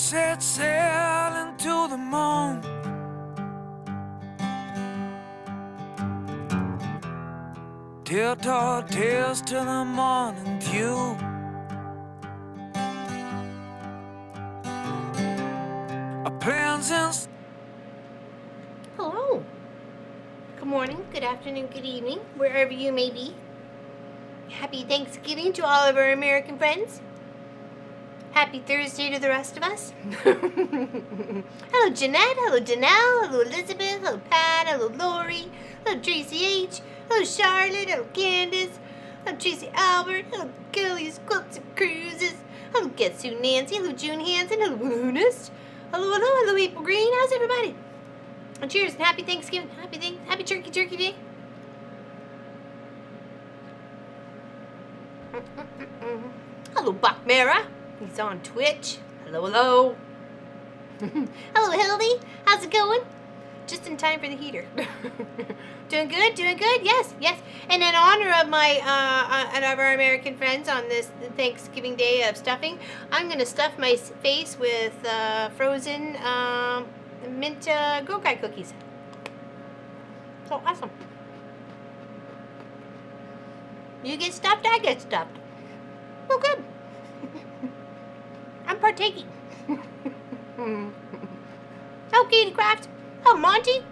set sail into the moon. Tilt our tails to the morning dew. Our plans in. Hello. Good morning, good afternoon, good evening, wherever you may be. Happy Thanksgiving to all of our American friends. Happy Thursday to the rest of us. Hello Jeanette, hello Janelle, hello Elizabeth, hello Pat, hello Lori, hello Tracy H, hello Charlotte, hello Candace, hello Tracy Albert, hello Kelly's Quilts and Cruises, hello Guess Who Nancy, hello June Hansen, hello Lunas, hello April Green, how's everybody? And cheers and happy Thanksgiving, happy Turkey Day. Hello Buck Mara, he's on Twitch. Hello. Hello Hildy, how's it going? Just in time for the heater. Doing good, yes. And in honor of my and of our American friends on this Thanksgiving Day of stuffing, I'm gonna stuff my face with frozen mint Girl Guide cookies. So awesome. You get stuffed, I get stuffed. Well, good. I'm partaking. Oh, Katie Craft. Oh, Monty.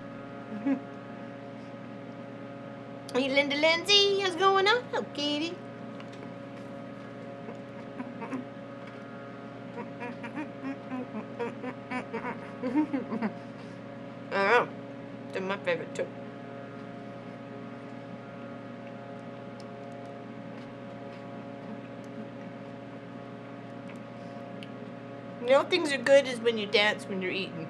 Hey, Linda Lindsay. What's going on? Oh, Katie. Oh, they're my favorite too. You know, things are good is when you dance when you're eating.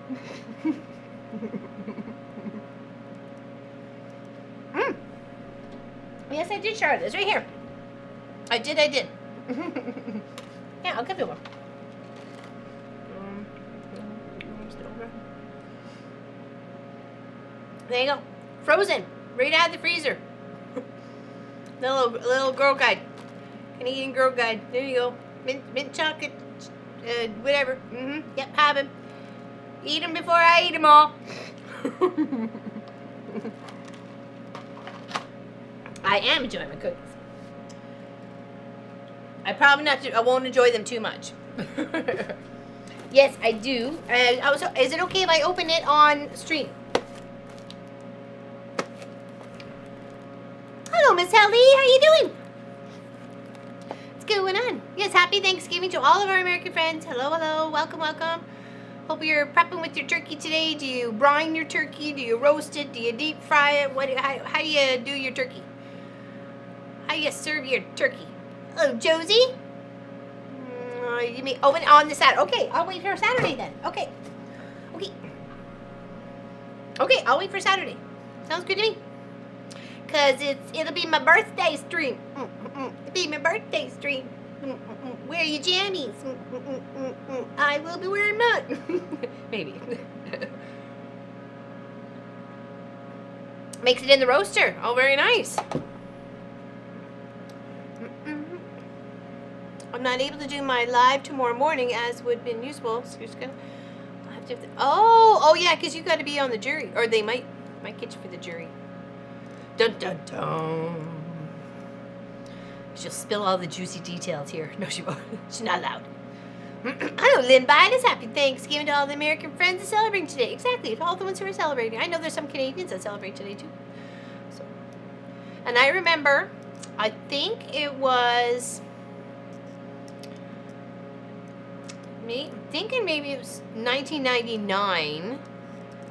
Yes, I did, Charlotte. It's right here. I did. Yeah, I'll give you one. There you go. Frozen. Right out of the freezer. little Girl Guide. Canadian Girl Guide. There you go. Mint chocolate. Whatever. Yep, have him. Eat them before I eat them all. I am enjoying my cookies. I won't enjoy them too much. Yes, I do. Is it okay if I open it on stream? Hello, Miss Helly. How you doing? What's going on? Yes, happy Thanksgiving to all of our American friends. Hello. Welcome. Hope you're prepping with your turkey today. Do you brine your turkey? Do you roast it? Do you deep fry it? How do you do your turkey? How do you serve your turkey? Hello, Josie. You may open it on the Saturday. Okay, I'll wait for Saturday then. Okay, I'll wait for Saturday. Sounds good to me. Cause it'll be my birthday stream. It'll be my birthday stream. Wear your jammies. I will be wearing mine. Maybe. Makes it in the roaster. Oh, very nice. I'm not able to do my live tomorrow morning as would have been useful. So you're just gonna have to. Oh yeah, because you got to be on the jury, or they might get you for the jury. Dun dun dun. She'll spill all the juicy details here. No, she won't. She's not allowed. Hello, Lynn Bidas. Happy Thanksgiving to all the American friends that celebrating today. Exactly, to all the ones who are celebrating. I know there's some Canadians that celebrate today too. So, and I remember, I think it was. Thinking maybe it was 1999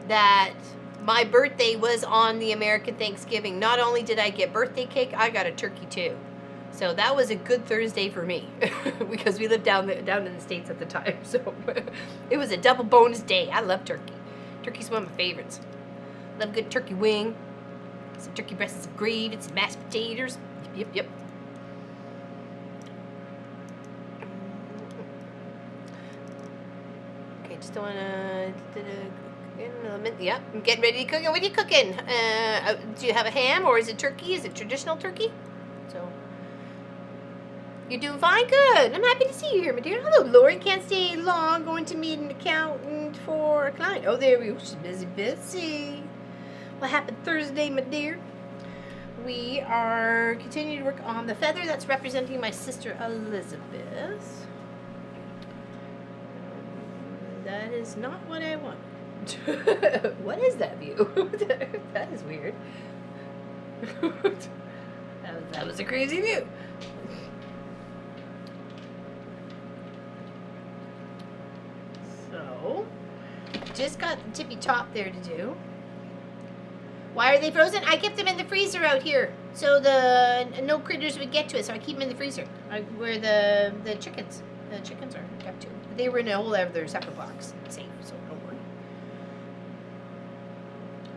that my birthday was on the American Thanksgiving. Not only did I get birthday cake, I got a turkey too. So that was a good Thursday for me because we lived down in the States at the time. So it was a double bonus day. I love turkey. Turkey's one of my favorites. Love a good turkey wing, some turkey breasts, some gravy, some mashed potatoes. Yep. Just don't wanna. Yep, I'm getting ready to cook. What are you cooking? Do you have a ham or is it turkey? Is it traditional turkey? So You're doing fine? Good. I'm happy to see you here, my dear. Hello, Lori. Can't stay long. Going to meet an accountant for a client. Oh, there we go. She's busy. What happened Thursday, my dear? We are continuing to work on the feather that's representing my sister Elizabeth. That is not what I want. What is that view? That is weird. That was a crazy view. So, just got the tippy top there to do. Why are they frozen? I kept them in the freezer out here, so the no critters would get to it. So I keep them in the freezer, where the chickens are kept to. They were in a whole other separate box, safe. So don't worry.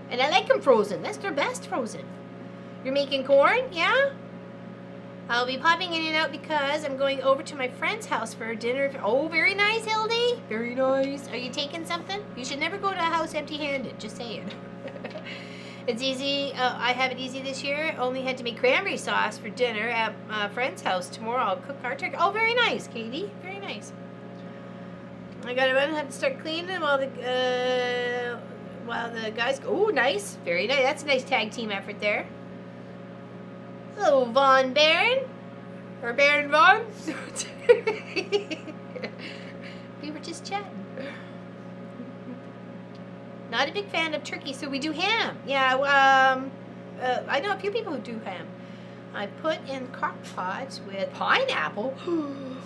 And I like them frozen. That's their best frozen. You're making corn, yeah? I'll be popping in and out because I'm going over to my friend's house for dinner. Oh, very nice, Hildy. Very nice. Are you taking something? You should never go to a house empty-handed. Just saying. It's easy. I have it easy this year. Only had to make cranberry sauce for dinner at a friend's house. Tomorrow I'll cook our turkey. Oh, very nice, Katie. Very nice. I gotta run. Have to start cleaning while the guys go. Oh, nice. Very nice. That's a nice tag team effort there. Hello, Von Baron. Or Baron Von. We were just chatting. Not a big fan of turkey, so we do ham. Yeah, I know a few people who do ham. I put in crock pots with pineapple,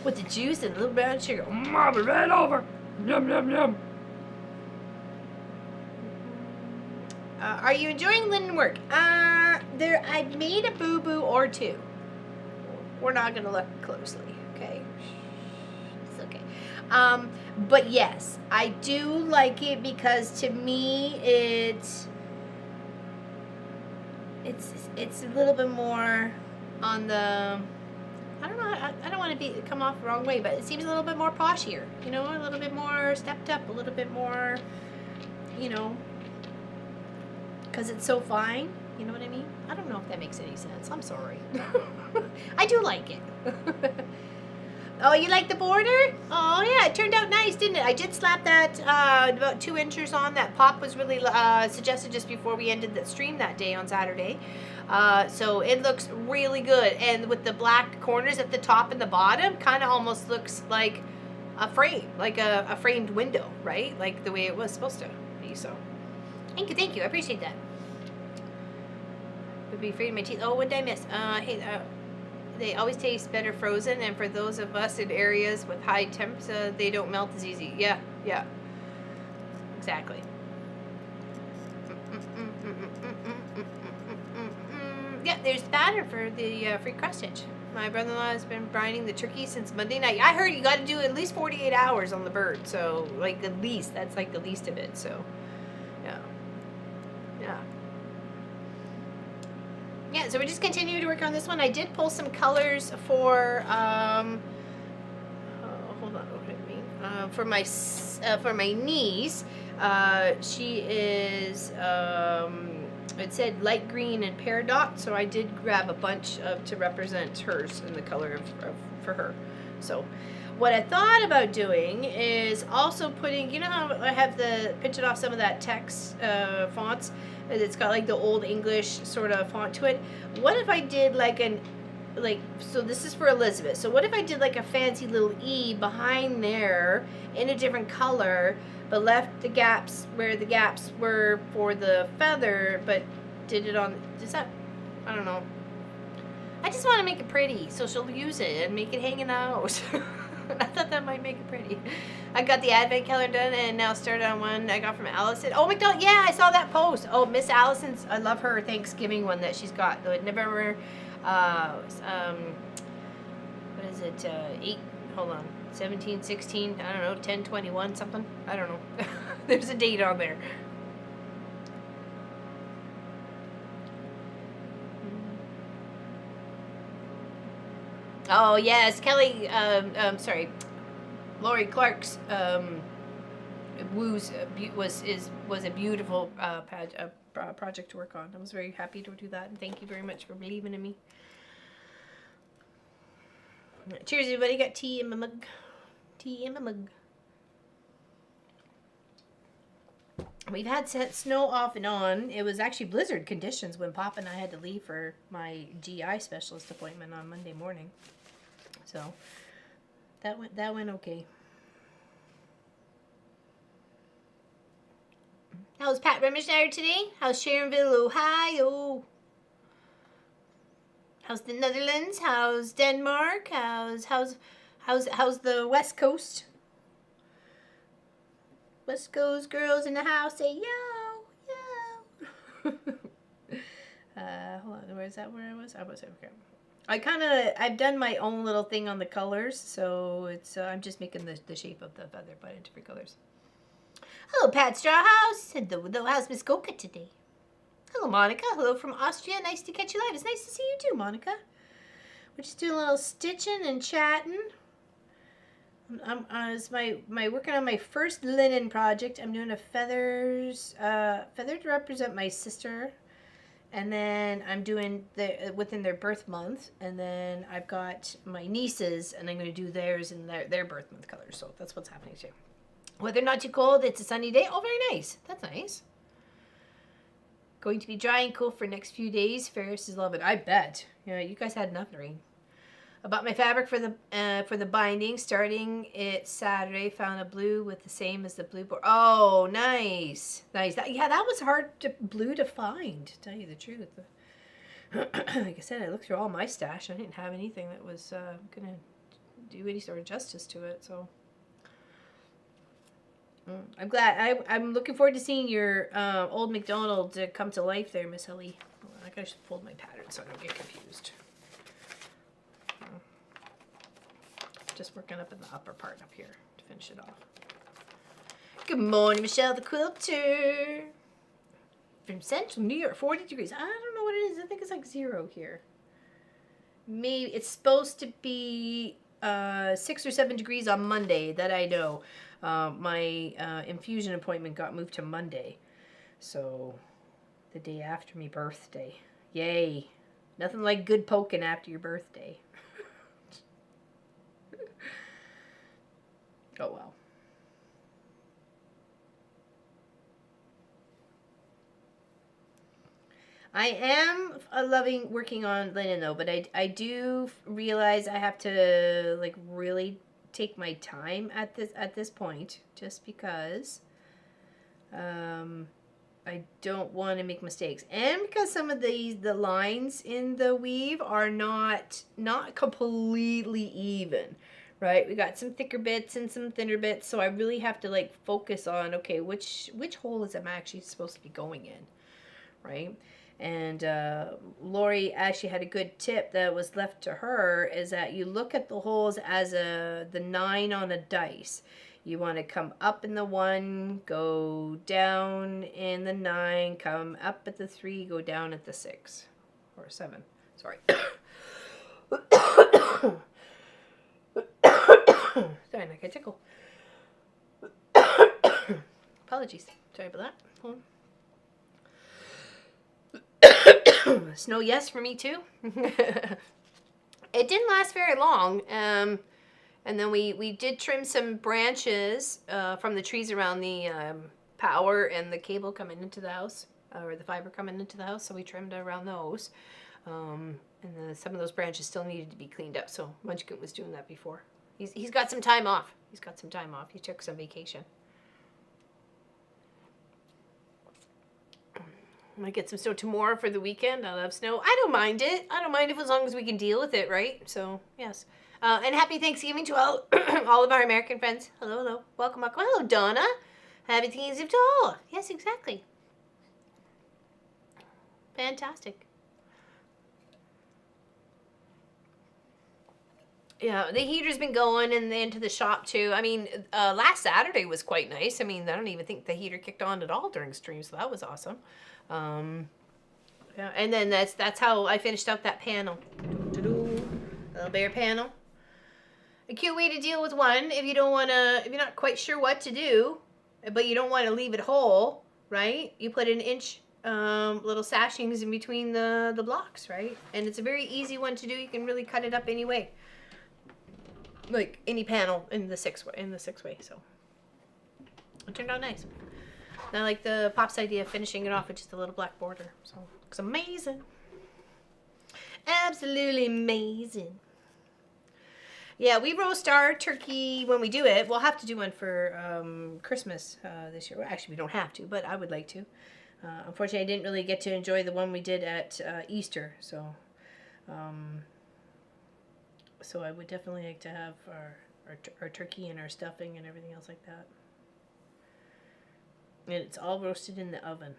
with the juice and a little brown sugar. Mom, it ran over. Yum, yum, yum. Are you enjoying linen work? I've made a boo-boo or two. We're not going to look closely, okay? It's okay. But yes, I do like it because to me it's a little bit more on the, I don't know, I don't want to come off the wrong way, but it seems a little bit more poshier, you know, a little bit more stepped up, a little bit more, you know, because it's so fine, you know what I mean? I don't know if that makes any sense. I'm sorry. I do like it. Oh, you like the border? Oh, yeah, it turned out nice, didn't it? I did slap that about 2 inches on. That pop was really suggested just before we ended the stream that day on Saturday. So it looks really good. And with the black corners at the top and the bottom, kind of almost looks like a frame, like a framed window, right? Like the way it was supposed to be, so. Thank you, I appreciate that. Would be afraid of my teeth. Oh, what did I miss? They always taste better frozen, and for those of us in areas with high temps, they don't melt as easy. Yeah, exactly. Yeah, there's batter for the free cross stitch. My brother-in-law has been brining the turkey since Monday night. I heard you got to do at least 48 hours on the bird, so like at least that's like the least of it. So, yeah. Yeah, so we're just continuing to work on this one. I did pull some colors for, hold on, what did I mean? For my niece. She is, it said light green and pear dot, so I did grab a bunch to represent hers in the color for her. So what I thought about doing is also putting, you know how I have printed off some of that text fonts? It's got like the old English sort of font to it. What if I did so this is for Elizabeth. So what if I did like a fancy little E behind there in a different color, but left the gaps where the gaps were for the feather, but did it on, I don't know. I just want to make it pretty so she'll use it and make it hanging out. I thought that might make it pretty. I got the advent calendar done and now started on one I got from Allison. Oh, McDonald, yeah, I saw that post. Oh, Miss Allison's, I love her Thanksgiving one that she's got. November, what is it, 17, 16, I don't know, 10, 21, something. I don't know. There's a date on there. Oh yes, Kelly. Lori Clark's woos was a beautiful project to work on. I was very happy to do that, and thank you very much for believing in me. Cheers, everybody. Got tea in my mug. Tea in my mug. We've had snow off and on. It was actually blizzard conditions when Pop and I had to leave for my GI specialist appointment on Monday morning. So that went okay. How's Pat Remishnatter today? How's Sharonville, Ohio? How's the Netherlands? How's Denmark? How's the West Coast? West Coast girls in the house say yo, yo. Hold on, where's that? Where I was? I was okay. I've done my own little thing on the colors, so it's I'm just making the shape of the feather, but in different colors. Hello, Pat Strawhouse. Hello, how's Miss Goka today? Hello, Monica. Hello from Austria. Nice to catch you live. It's nice to see you too, Monica. We're just doing a little stitching and chatting. I'm working on my first linen project. I'm doing a feather to represent my sister, and then I'm doing within their birth month, and then I've got my nieces, and I'm going to do theirs in their birth month colors. So that's what's happening too. Weather not too cold. It's a sunny day. Oh, very nice. That's nice. Going to be dry and cool for next few days. Ferris is loving it. I bet. Yeah, you guys had enough rain. I bought my fabric for the binding. Starting it Saturday. Found a blue with the same as the blue board. Oh, nice, nice. That was hard blue to find. To tell you the truth. Like I said, I looked through all my stash. I didn't have anything that was gonna do any sort of justice to it. So I'm glad. I'm looking forward to seeing your old McDonald come to life there, Miss Ellie. I gotta just fold my pattern so I don't get confused. Just working up in the upper part up here to finish it off. Good morning, Michelle the Quilter. From Central New York, 40 degrees. I don't know what it is. I think it's like 0 here. Maybe it's supposed to be 6 or 7 degrees on Monday, that I know. My infusion appointment got moved to Monday. So the day after my birthday. Yay. Nothing like good poking after your birthday. Oh well. I am loving working on linen though, but I do realize I have to like really take my time at this point, just because I don't want to make mistakes, and because some of the lines in the weave are not completely even. Right, we got some thicker bits and some thinner bits, so I really have to like focus on, okay, which hole is I'm actually supposed to be going in, right? And Lori actually had a good tip that was left to her, is that you look at the holes as the 9 on a dice. You want to come up in the 1, go down in the 9, come up at the 3, go down at the 6 or 7. Sorry. Sorry, I get tickle. Apologies. Sorry about that. Hold on. Snow, yes, for me too. It didn't last very long. And then we did trim some branches from the trees around the power and the cable coming into the house, or the fiber coming into the house. So we trimmed around those. And then some of those branches still needed to be cleaned up. So Munchkin was doing that before. He's got some time off. He's got some time off. He took some vacation. Might get some snow tomorrow for the weekend. I love snow. I don't mind it. I don't mind it as long as we can deal with it, right? So, yes. And happy Thanksgiving to all, all of our American friends. Hello, hello. Welcome, welcome. Hello, Donna. Happy Thanksgiving to all. Yes, exactly. Fantastic. Yeah, the heater's been going into the shop too. I mean, last Saturday was quite nice. I mean, I don't even think the heater kicked on at all during stream, so that was awesome. Yeah, and then that's how I finished out that panel. Little bear panel. A cute way to deal with one if you don't want to, if you're not quite sure what to do, but you don't want to leave it whole, right? You put an inch little sashings in between the blocks, right? And it's a very easy one to do. You can really cut it up any way. like any panel in the six way. So it turned out nice. And I like the Pop's idea of finishing it off with just a little black border. So it looks amazing. Absolutely amazing. Yeah, we roast our turkey when we do it. We'll have to do one for Christmas this year. Well, actually, we don't have to, but I would like to. Unfortunately, I didn't really get to enjoy the one we did at Easter, so I would definitely like to have our turkey and our stuffing and everything else like that. And it's all roasted in the oven.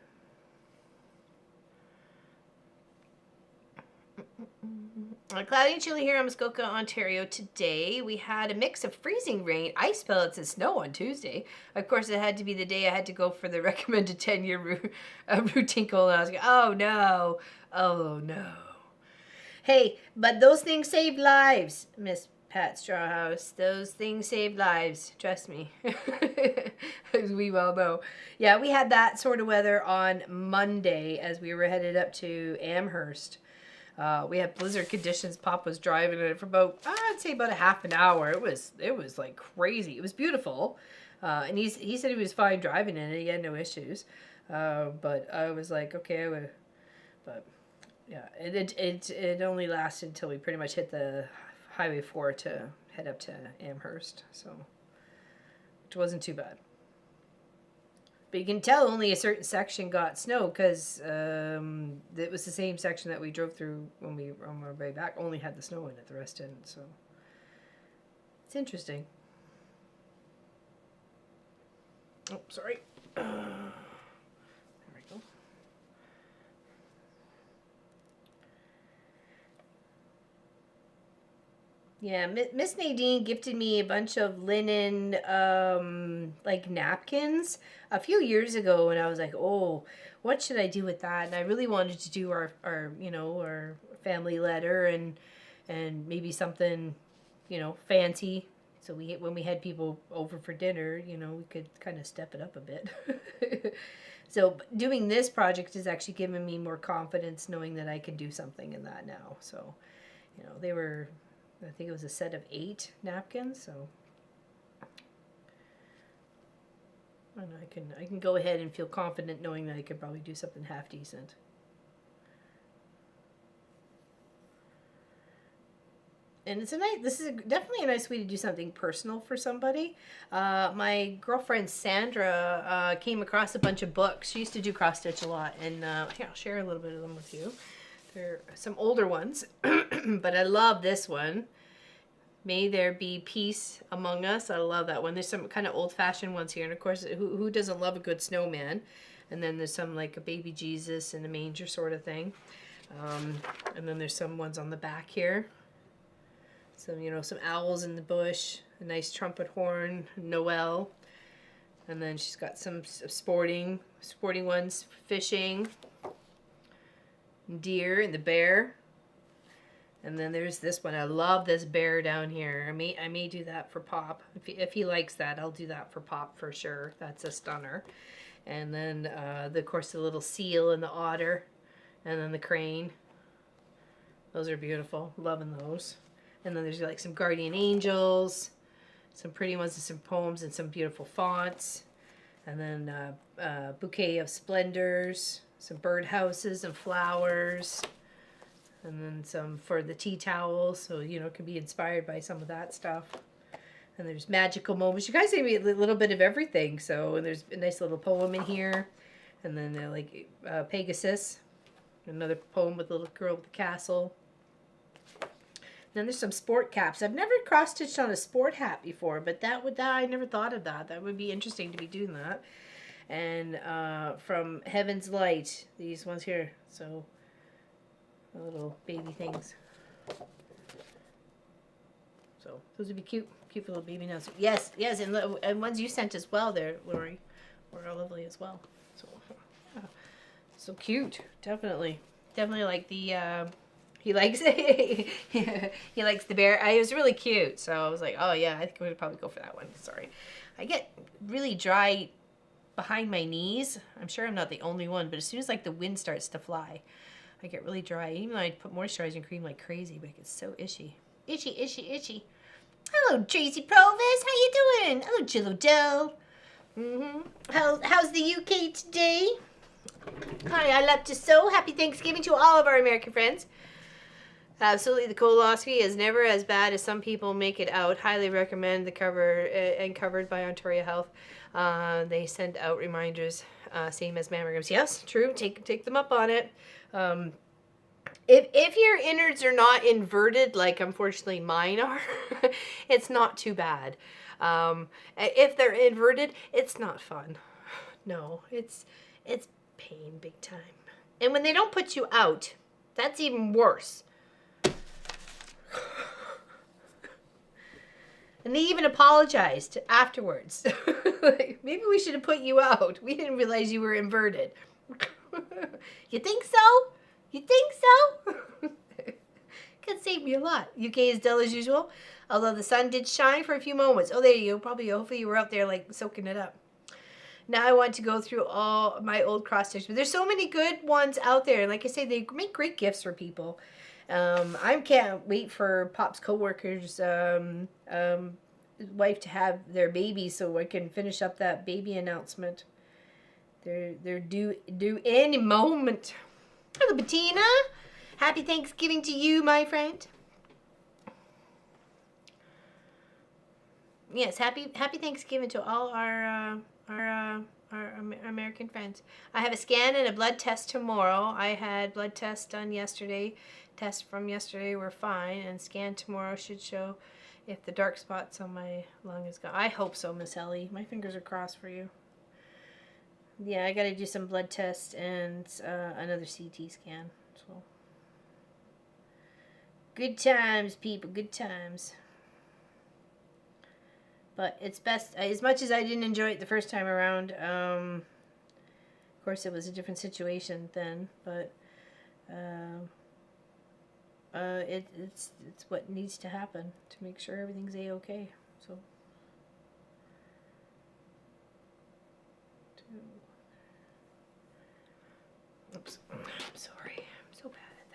Cloudy and chilly here in Muskoka, Ontario today. We had a mix of freezing rain, ice pellets, and snow on Tuesday. Of course, it had to be the day I had to go for the recommended 10-year root tinkle, and I was like, oh no, oh no. Hey, but those things saved lives, Miss Pat Strawhouse. Those things saved lives, trust me, as we well know. Yeah, we had that sort of weather on Monday as we were headed up to Amherst. We had blizzard conditions. Pop was driving it for about, I'd say about a half an hour. It was like crazy. It was beautiful. And he said he was fine driving in it. He had no issues. But I was like, okay, but yeah, it only lasted until we pretty much hit the Highway 4 to head up to Amherst. So, which wasn't too bad. But you can tell only a certain section got snow because it was the same section that we drove through when we were on our way back. Only had the snow in it, the rest didn't. So it's interesting. Oh, sorry. There we go. Yeah, Miss Nadine gifted me a bunch of linen, like napkins a few years ago, and I was like, oh, what should I do with that? And I really wanted to do our family letter and maybe something, fancy. So when we had people over for dinner, we could kind of step it up a bit. So doing this project has actually given me more confidence knowing that I can do something in that now. So, they were, I think it was a set of 8 napkins, so and I can go ahead and feel confident knowing that I could probably do something half decent. And this is definitely a nice way to do something personal for somebody. My girlfriend Sandra came across a bunch of books. She used to do cross stitch a lot, and here, I'll share a little bit of them with you. They're some older ones, but I love this one. May There Be Peace Among Us. I love that one. There's some kind of old-fashioned ones here, and of course, who doesn't love a good snowman? And then there's some like a baby Jesus in a manger sort of thing. And then there's some ones on the back here. Some, some owls in the bush, a nice trumpet horn, Noel. And then she's got some sporting ones, fishing, deer and the bear. And then there's this one. I love this bear down here. I may do that for Pop. If he likes that, I'll do that for Pop for sure. That's a stunner. And then, of course, the little seal and the otter. And then the crane. Those are beautiful. Loving those. And then there's like some guardian angels. Some pretty ones and some poems and some beautiful fonts. And then a bouquet of splendors. Some birdhouses and flowers. And then some for the tea towels, so it can be inspired by some of that stuff. And there's magical moments. You guys gave me a little bit of everything. So and there's a nice little poem in here, and then like Pegasus, another poem with a little girl with the castle. Then there's some sport caps. I've never cross stitched on a sport hat before, but that I never thought of that. That would be interesting to be doing that. And from Heaven's Light, these ones here. So. Little baby things. So those would be cute little baby notes. Yes, and ones you sent as well there, Lori, were lovely as well. So so cute. Definitely like the he likes he likes the bear. It was really cute. So I was like, oh yeah, I think we would probably go for that one. Sorry, I get really dry behind my knees. I'm sure I'm not the only one, but as soon as like the wind starts to fly, I get really dry. Even though I put moisturizing cream like crazy, but it gets so itchy. Itchy. Hello, Tracy Provis. How you doing? Hello, Jillo Dell. How's the UK today? Hi, I love to sew. Happy Thanksgiving to all of our American friends. Absolutely, the colonoscopy is never as bad as some people make it out. Highly recommend the cover and covered by Ontario Health. They send out reminders, same as mammograms. Yes, true. Take them up on it. If your innards are not inverted, like unfortunately mine are, it's not too bad. If they're inverted, it's not fun. No, it's pain big time. And when they don't put you out, that's even worse. And they even apologized afterwards. Like, maybe we should have put you out. We didn't realize you were inverted. You think so? You think so? Could save me a lot. UK is dull as usual, although the sun did shine for a few moments. Oh, there you go. Probably, hopefully you were out there like soaking it up. Now I want to go through all my old cross stitch, but there's so many good ones out there. And like I say, they make great gifts for people. I can't wait for Pop's coworkers' wife to have their baby so I can finish up that baby announcement. They're due any moment. Hello, Bettina. Happy Thanksgiving to you, my friend. Yes, happy Thanksgiving to all our American friends. I have a scan and a blood test tomorrow. I had blood test done yesterday. Tests from yesterday were fine, and scan tomorrow should show if the dark spots on my lung is gone. I hope so, Miss Ellie. My fingers are crossed for you. Yeah, I got to do some blood tests and another CT scan. So, good times, people. Good times. But it's best, as much as I didn't enjoy it the first time around. Of course, it was a different situation then, but it's what needs to happen to make sure everything's a-okay. So. Oops, I'm sorry. I'm so bad at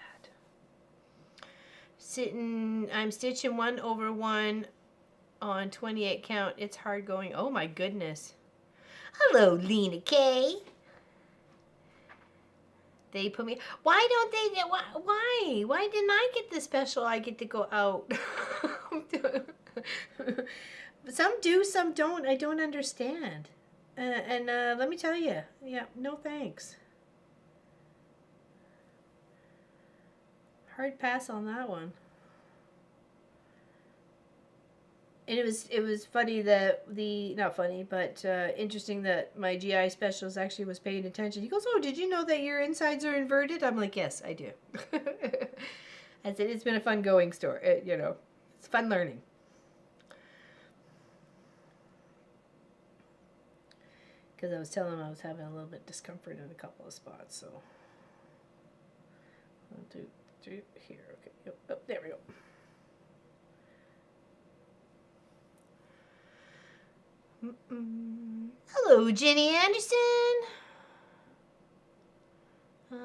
that. I'm stitching 1 over 1 on 28 count. It's hard going. Oh my goodness. Hello, Lena K. They put me. Why don't they? Why? Why didn't I get the special? I get to go out. Some do, some don't. I don't understand. And let me tell you, yeah, no thanks. Hard pass on that one. And it was funny that not funny, but interesting that my GI specialist actually was paying attention. He goes, "Oh, did you know that your insides are inverted?" I'm like, "Yes, I do." I said, "It's been a fun going story. You know, it's fun learning." Because I was telling him I was having a little bit of discomfort in a couple of spots, so 1, 2, 3 here. Okay, yep, oh, there we go. Hello, Jenny Anderson.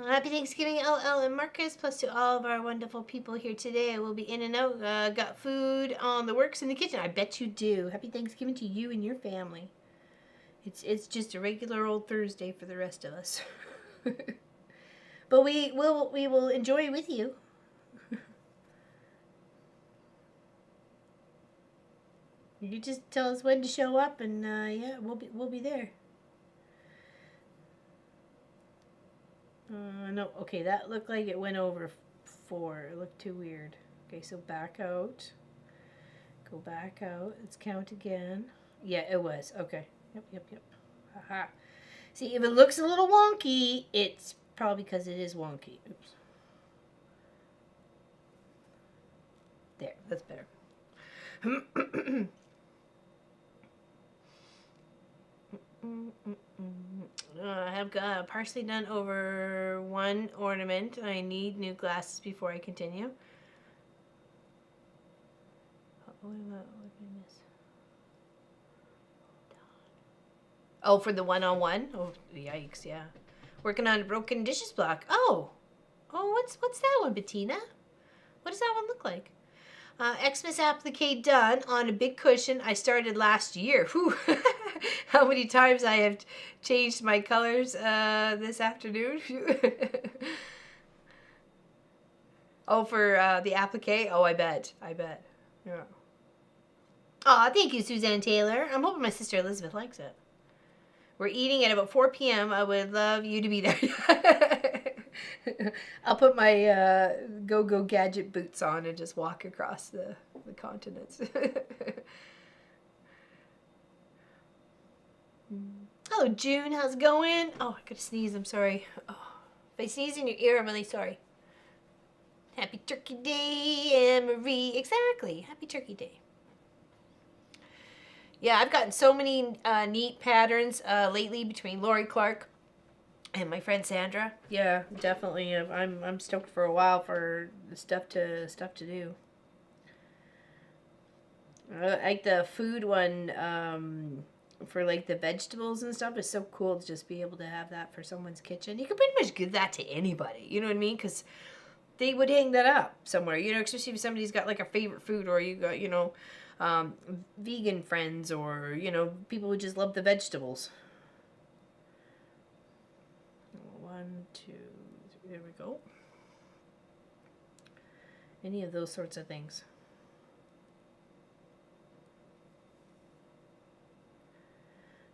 Happy Thanksgiving, LL and Marcus, plus to all of our wonderful people here today. I will be in and out. Got food on the works in the kitchen. I bet you do. Happy Thanksgiving to you and your family. It's just a regular old Thursday for the rest of us. But we will enjoy with you. You just tell us when to show up, and yeah, we'll be there. No, okay, that looked like it went over 4. It looked too weird. Okay, so back out. Go back out. Let's count again. Yeah, it was. Okay. Yep. Haha. See, if it looks a little wonky, it's probably because it is wonky. Oops. There, that's better. I have got partially done over 1 ornament. I need new glasses before I continue. Oh, for the 1-on-1? Oh, yikes, yeah. Working on a broken dishes block. Oh, what's that one, Bettina? What does that one look like? Xmas applique done on a big cushion. I started last year. Whew. How many times I have changed my colors this afternoon. Oh, for the applique? Oh, I bet. Yeah. Aw, thank you, Suzanne Taylor. I'm hoping my sister Elizabeth likes it. We're eating at about 4 p.m. I would love you to be there. I'll put my go-go gadget boots on and just walk across the continents. Hello, June. How's it going? Oh, I gotta sneeze. I'm sorry. Oh, if I sneeze in your ear, I'm really sorry. Happy Turkey Day, Anne-Marie. Exactly. Happy Turkey Day. Yeah, I've gotten so many neat patterns lately between Lori Clark and my friend Sandra. Yeah, definitely. I'm stoked for a while for the stuff to do. Like the food one for like the vegetables and stuff is so cool to just be able to have that for someone's kitchen. You can pretty much give that to anybody. You know what I mean? Because they would hang that up somewhere. You know, especially if somebody's got like a favorite food, or you got, you know, vegan friends, or, you know, people who just love the vegetables. 1, 2, 3, there we go. Any of those sorts of things.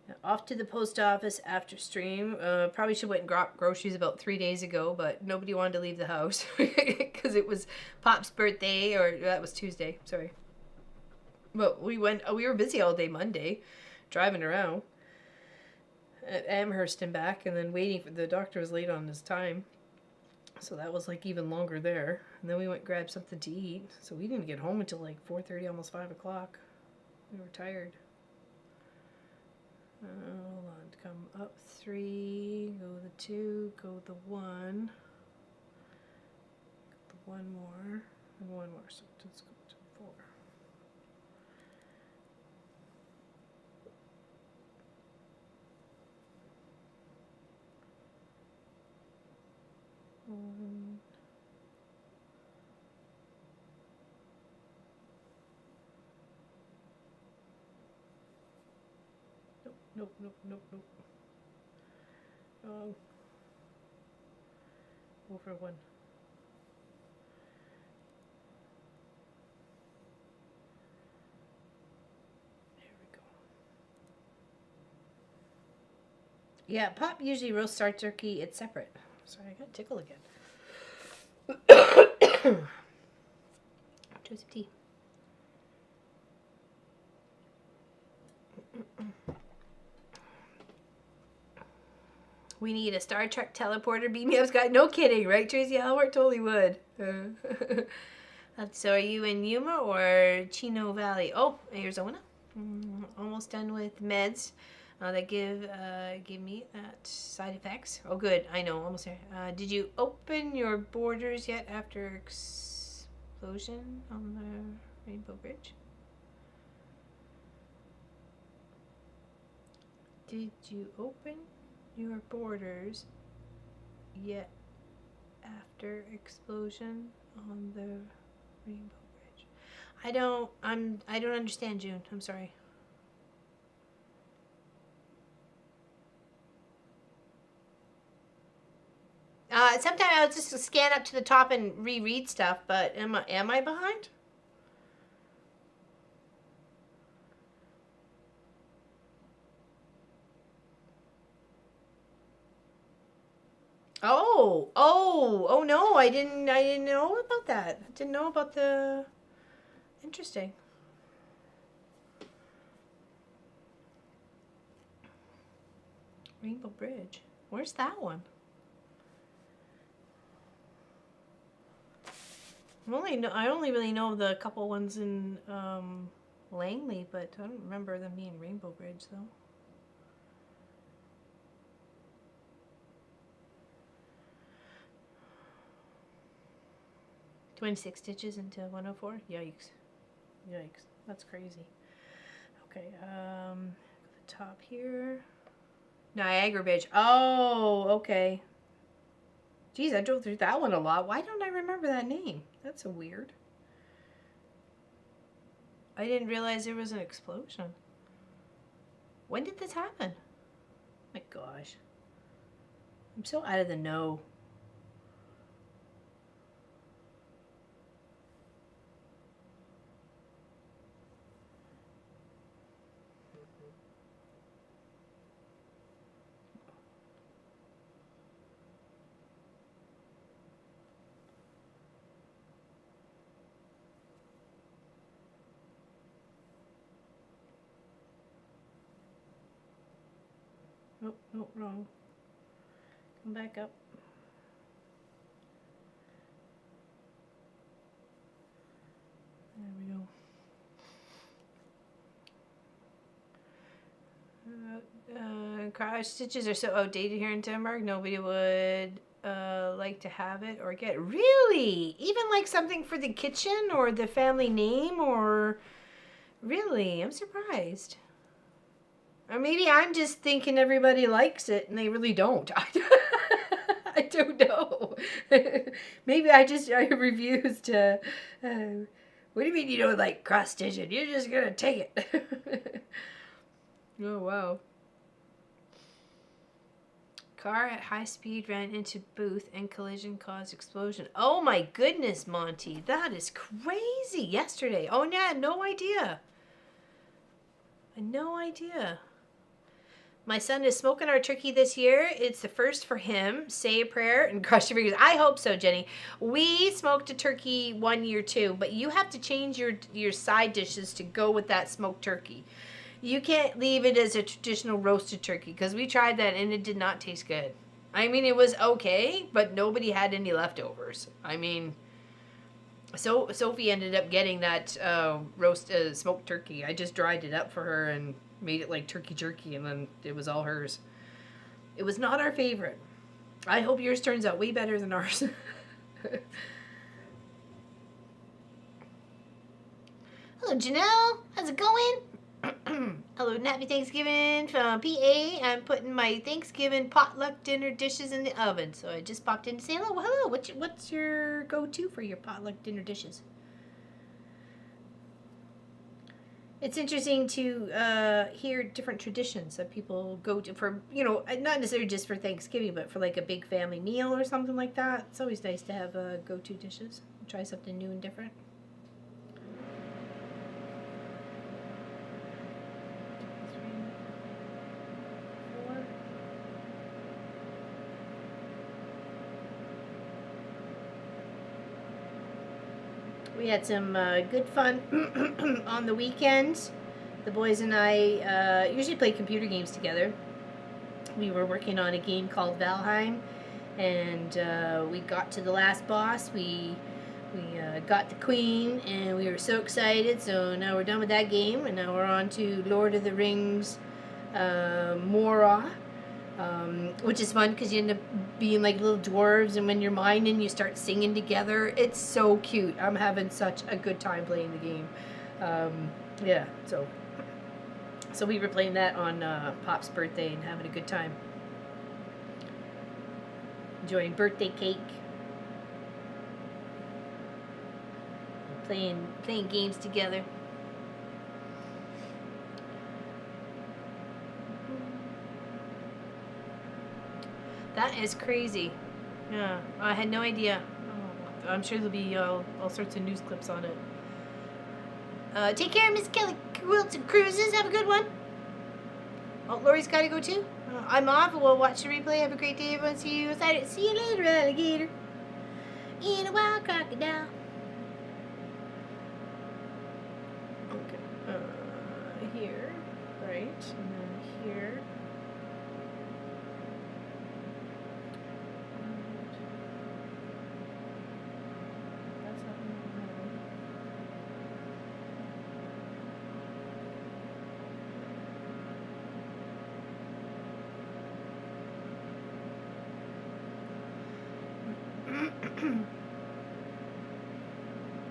Now, off to the post office after stream. Probably should have went and got groceries about 3 days ago, but nobody wanted to leave the house because it was Pop's birthday, or that was Tuesday, sorry. But we were busy all day Monday, driving around at Amherst and back, and then waiting for the doctor was late on his time. So that was like even longer there. And then we went and grabbed something to eat. So we didn't get home until like 4:30, almost 5 o'clock. We were tired. Hold on, come up 3, go the 2, go the 1. The 1 more, and 1 more. So let's go to 4. Nope. Oh. Over 1. There we go. Yeah, Pop usually roasts our turkey. It's separate. Sorry, I got tickle again. Choice of tea. We need a Star Trek teleporter. Beam me up, Scott. No kidding, right, Tracy Howard? Totally would. So are you in Yuma or Chino Valley? Oh, Arizona. Almost done with meds that give me that side effects. Oh, good. I know. Almost there. Did you open your borders yet after explosion on the Rainbow Bridge? Did you open your borders yet after explosion on the Rainbow Bridge? I don't understand, June. I'm sorry. Sometimes I'll just scan up to the top and reread stuff, but am I behind? Oh no, I didn't know about that. I didn't know about the interesting. Rainbow Bridge. Where's that one? I only really know the couple ones in Langley, but I don't remember them being Rainbow Bridge though. 26 stitches into 104? Yikes. That's crazy. Okay, the top here. Niagara Bridge. Oh, okay. Geez, I drove through that one a lot. Why don't I remember that name? That's so weird. I didn't realize there was an explosion. When did this happen? My gosh. I'm so out of the know. Nope, nope, wrong. Come back up. There we go. Cross stitches are so outdated here in Denmark. Nobody would like to have it or get it. Really? Even like something for the kitchen or the family name or... Really? I'm surprised. Or maybe I'm just thinking everybody likes it and they really don't. I don't know. Maybe I refuse to... what do you mean you don't like cross stitching? You're just gonna take it. Oh, wow. Car at high speed ran into booth and collision caused explosion. Oh my goodness, Monty. That is crazy. Yesterday. Oh, yeah, no idea. No idea. My son is smoking our turkey this year. It's the first for him. Say a prayer and cross your fingers. I hope so, Jenny. We smoked a turkey 1 year too, but you have to change your side dishes to go with that smoked turkey. You can't leave it as a traditional roasted turkey because we tried that and it did not taste good. I mean, it was okay, but nobody had any leftovers. I mean, so Sophie ended up getting that smoked turkey. I just dried it up for her and made it like turkey jerky, and then it was all hers. It was not our favorite. I hope yours turns out way better than ours. Hello, Janelle. How's it going? Hello, and happy Thanksgiving from PA. I'm putting my Thanksgiving potluck dinner dishes in the oven. So I just popped in to say hello. Well, hello. What's your go-to for your potluck dinner dishes? It's interesting to hear different traditions that people go to for, you know, not necessarily just for Thanksgiving, but for like a big family meal or something like that. It's always nice to have go-to dishes. Try something new and different. We had some good fun on the weekends. The boys and I usually play computer games together. We were working on a game called Valheim, and we got to the last boss. We got the queen, and we were so excited. So now we're done with that game, and now we're on to Lord of the Rings, Morrow. Which is fun because you end up being like little dwarves, and when you're mining you start singing together. It's so cute. I'm having such a good time playing the game. Yeah, so we were playing that on Pop's birthday and having a good time. Enjoying birthday cake. Playing games together. That is crazy. Yeah, I had no idea. Oh, I'm sure there'll be all sorts of news clips on it. Take care, Miss Kelly. Quilts and Cruises. Have a good one. Oh, Lori's got to go too. I'm off. We'll watch the replay. Have a great day, everyone. See you later, alligator. In a wild crocodile. Okay. Here. Right. And then here.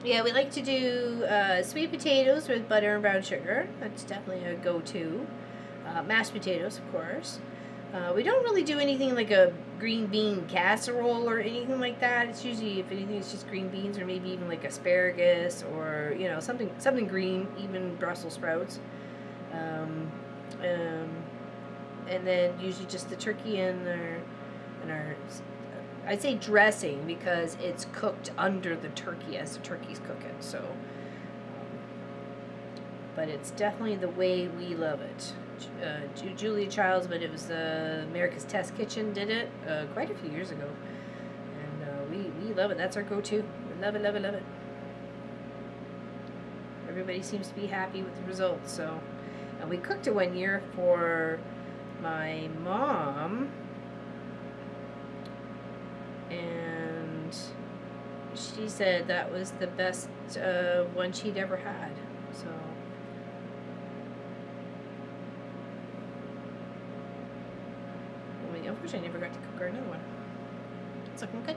Yeah, we like to do sweet potatoes with butter and brown sugar. That's definitely a go-to. Mashed potatoes, of course. We don't really do anything like a green bean casserole or anything like that. It's usually, if anything, it's just green beans or maybe even like asparagus or, you know, something green, even Brussels sprouts. And then usually just the turkey and our I'd say dressing because it's cooked under the turkey as the turkey's cooking. So, but it's definitely the way we love it. Julia Childs, but it was America's Test Kitchen did it quite a few years ago, and we love it. That's our go-to. We love it, love it, love it. Everybody seems to be happy with the results. So, and we cooked it one year for my mom, and she said that was the best one she'd ever had. So. Unfortunately, I never got to cook her another one. It's looking good.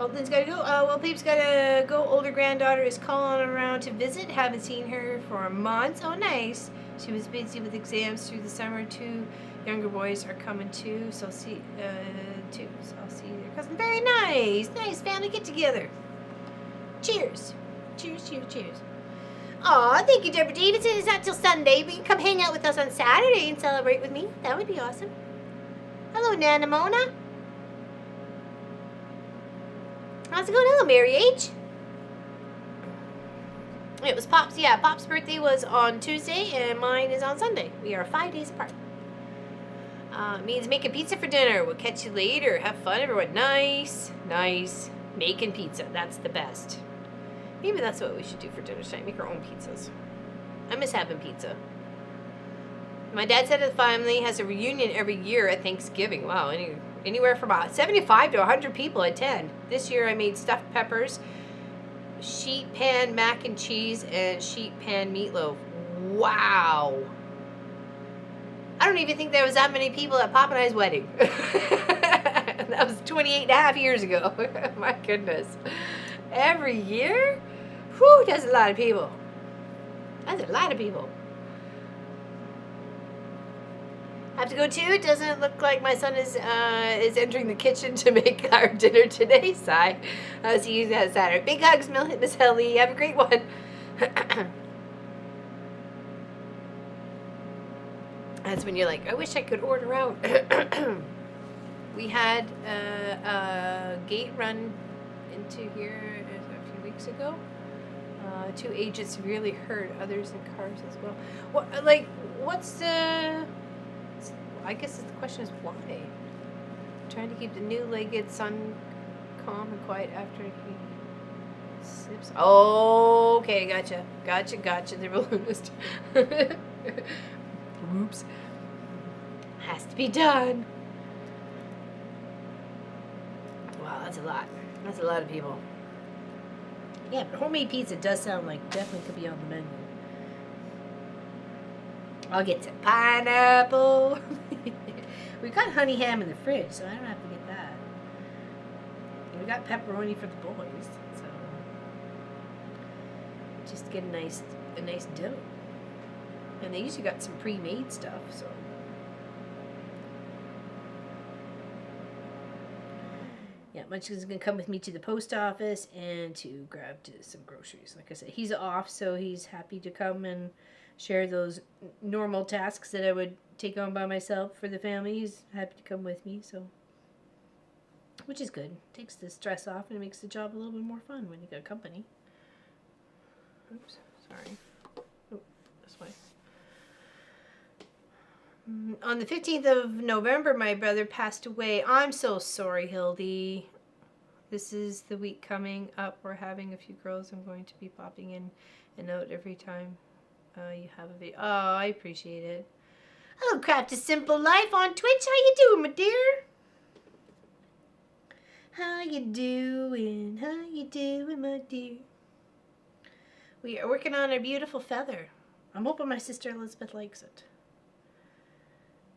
Alton's gotta go. Well, Peep's gotta go. Older granddaughter is calling around to visit. Haven't seen her for months. Oh, nice. She was busy with exams through the summer. 2 younger boys are coming too, so I'll see too. So I'll see their cousin. Very nice. Nice family get together. Cheers. Cheers, cheers, cheers. Aw, thank you, Deborah Davidson. It's not till Sunday, but you can come hang out with us on Saturday and celebrate with me. That would be awesome. Hello, Nana Mona. How's it going? Hello, Mary H. It was Pop's. Yeah, Pop's birthday was on Tuesday, and mine is on Sunday. We are 5 days apart. Means making pizza for dinner. We'll catch you later. Have fun, everyone. Nice, nice. Making pizza. That's the best. Maybe that's what we should do for dinner tonight. Make our own pizzas. I miss having pizza. My dad said his family has a reunion every year at Thanksgiving. Wow, anywhere from about 75 to 100 people attend. This year I made stuffed peppers, sheet pan mac and cheese, and sheet pan meatloaf. Wow. I don't even think there was that many people at Pop and I's wedding. That was 28 and a half years ago. My goodness. Every year? Whew, that's a lot of people. That's a lot of people. I have to go too. It doesn't look like my son is entering the kitchen to make our dinner today. Sigh. See you guys Saturday. Big hugs, Miss Helly. Have a great one. That's when you're like, I wish I could order out. We had a gate run into here a few weeks ago. 2 agents severely hurt, others in cars as well. What's the... I guess the question is why? Trying to keep the new-legged son calm and quiet after he sips. Oh, okay, gotcha. The balloonist. Oops. Has to be done. Wow, that's a lot. That's a lot of people. Yeah, but homemade pizza does sound like definitely could be on the menu. I'll get some pineapple. We got honey ham in the fridge, so I don't have to get that. And we got pepperoni for the boys, so just get a nice dough. And they usually got some pre-made stuff, so. Yeah, Munchkin's gonna come with me to the post office and to grab some groceries. Like I said, he's off, so he's happy to come and share those normal tasks that I would take on by myself for the family. He's happy to come with me, so, which is good. Takes the stress off and it makes the job a little bit more fun when you got company. Oops, sorry. Oh, this way. On the 15th of November, my brother passed away. I'm so sorry, Hildy. This is the week coming up. We're having a few girls. I'm going to be popping in and out every time you have a video. Oh, I appreciate it. Hello, Craft a Simple Life on Twitch. How you doing, my dear? How you doing? How you doing, my dear? We are working on a beautiful feather. I'm hoping my sister Elizabeth likes it.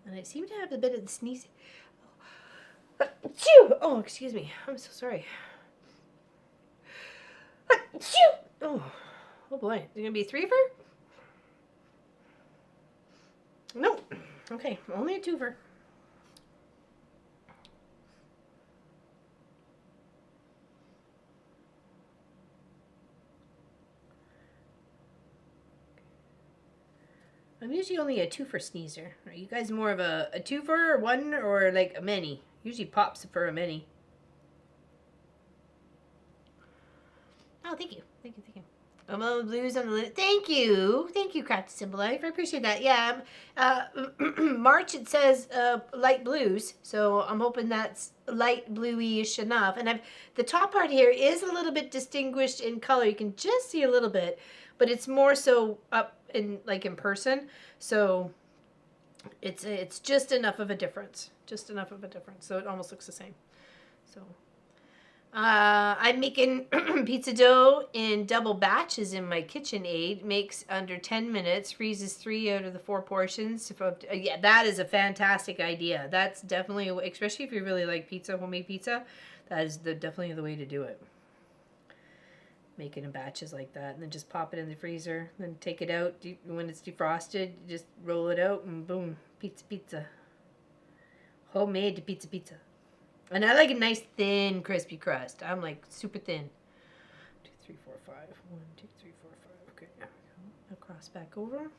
And I seem to have a bit of the sneezing. Oh, excuse me. I'm so sorry. Oh boy. Is it going to be a 3-fer? No. Okay, only a 2-fer. I'm usually only a twofer sneezer. Are you guys more of a twofer, or one, or like a many? Usually Pops for a many. Oh, thank you. Thank you, thank you. Blues on the lid. Thank you, Crafty Simple Life. I appreciate that. Yeah, March it says light blues, so I'm hoping that's light bluey-ish enough. And the top part here is a little bit distinguished in color. You can just see a little bit, but it's more so up in in person. So it's just enough of a difference. Just enough of a difference. So it almost looks the same. So. I'm making pizza dough in double batches in my KitchenAid. Makes under 10 minutes. Freezes 3 out of the 4 portions. Yeah, that is a fantastic idea. That's definitely, especially if you really like pizza, homemade pizza, that is definitely the way to do it. Make it in batches like that, and then just pop it in the freezer. Then take it out when it's defrosted. Just roll it out, and boom, pizza. Homemade pizza. And I like a nice thin crispy crust. I'm like super thin. 2, 3, 4, 5. 1, 2, 3, 4, 5. Okay, there we go. Now cross back over.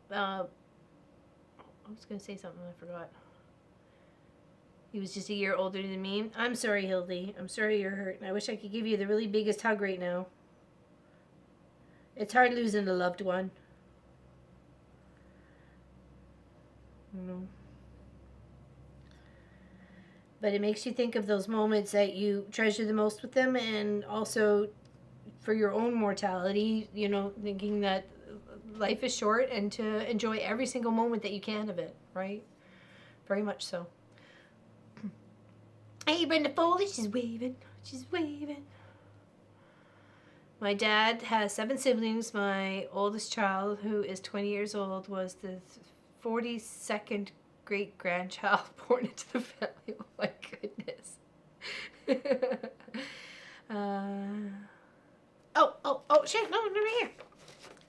I was gonna say something, I forgot. He was just a year older than me. I'm sorry, Hildy. I'm sorry you're hurt. I wish I could give you the really biggest hug right now. It's hard losing a loved one. But it makes you think of those moments that you treasure the most with them, and also for your own mortality, thinking that life is short and to enjoy every single moment that you can of it, right? Very much so. Hey, Brenda Foley, she's waving. My dad has 7 siblings. My oldest child, who is 20 years old, was the 42nd great-grandchild born into the family. Oh my goodness. Oh, shit, no, over here.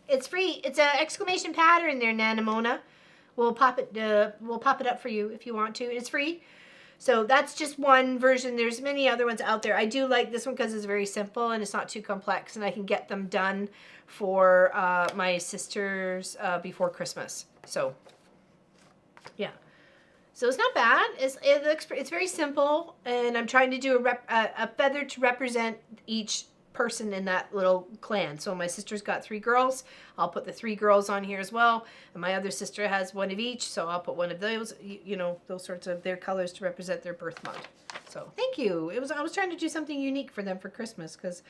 It's free. It's an exclamation pattern there, Nanamona. We'll pop it up for you if you want to. It's free. So that's just one version. There's many other ones out there. I do like this one because it's very simple and it's not too complex, and I can get them done for my sisters before Christmas. So, yeah. So it's not bad. It's very simple, and I'm trying to do a feather to represent each person in that little clan. So my sister's got 3 girls. I'll put the 3 girls on here as well. And my other sister has one of each, so I'll put one of those, those sorts of their colors to represent their birth month. So thank you. I was trying to do something unique for them for Christmas, because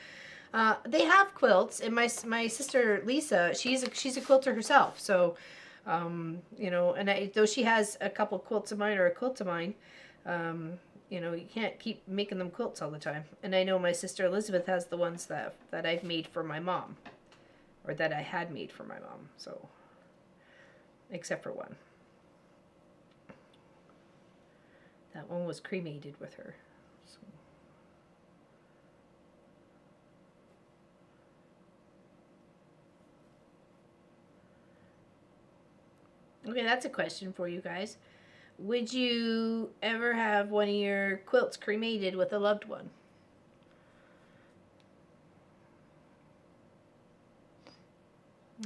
they have quilts, and my sister Lisa, she's a quilter herself. So and though she has a couple quilts of mine, or a quilt of mine, you can't keep making them quilts all the time. And I know my sister Elizabeth has the ones that I've made for my mom, or that I had made for my mom. So, except for one. That one was cremated with her. So. Okay, that's a question for you guys. Would you ever have one of your quilts cremated with a loved one?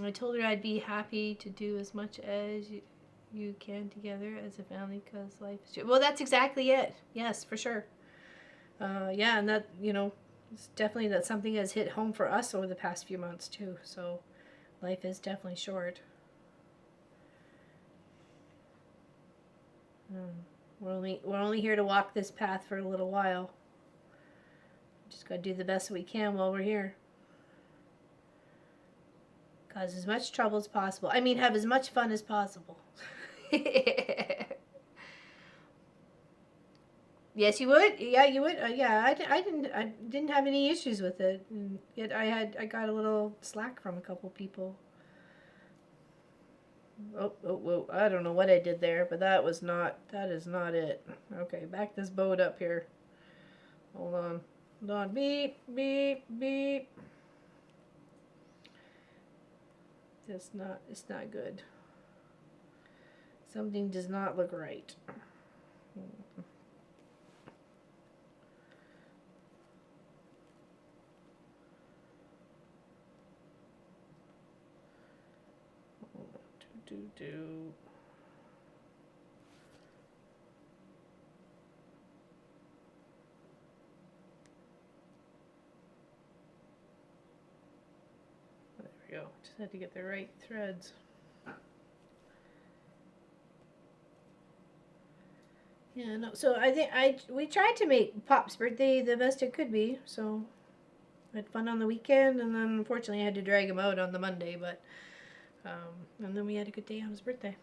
I told her I'd be happy to do as much as you can together as a family, because life is... Well, that's exactly it. Yes, for sure. Yeah, and that, it's definitely that's something that's hit home for us over the past few months too. So life is definitely short. We're only here to walk this path for a little while. Just got to do the best we can while we're here. Cause as much trouble as possible. I mean, have as much fun as possible. Yes, you would. Yeah, you would. Yeah, I didn't have any issues with it. And yet I got a little slack from a couple people. Oh, I don't know what I did there, but that is not it. Okay, back this boat up here. Hold on. Beep. It's not good. Something does not look right. Do. There we go. Just had to get the right threads. Yeah, no. So I think we tried to make Pop's birthday the best it could be. So I had fun on the weekend, and then unfortunately I had to drag him out on the Monday, but and then we had a good day on his birthday.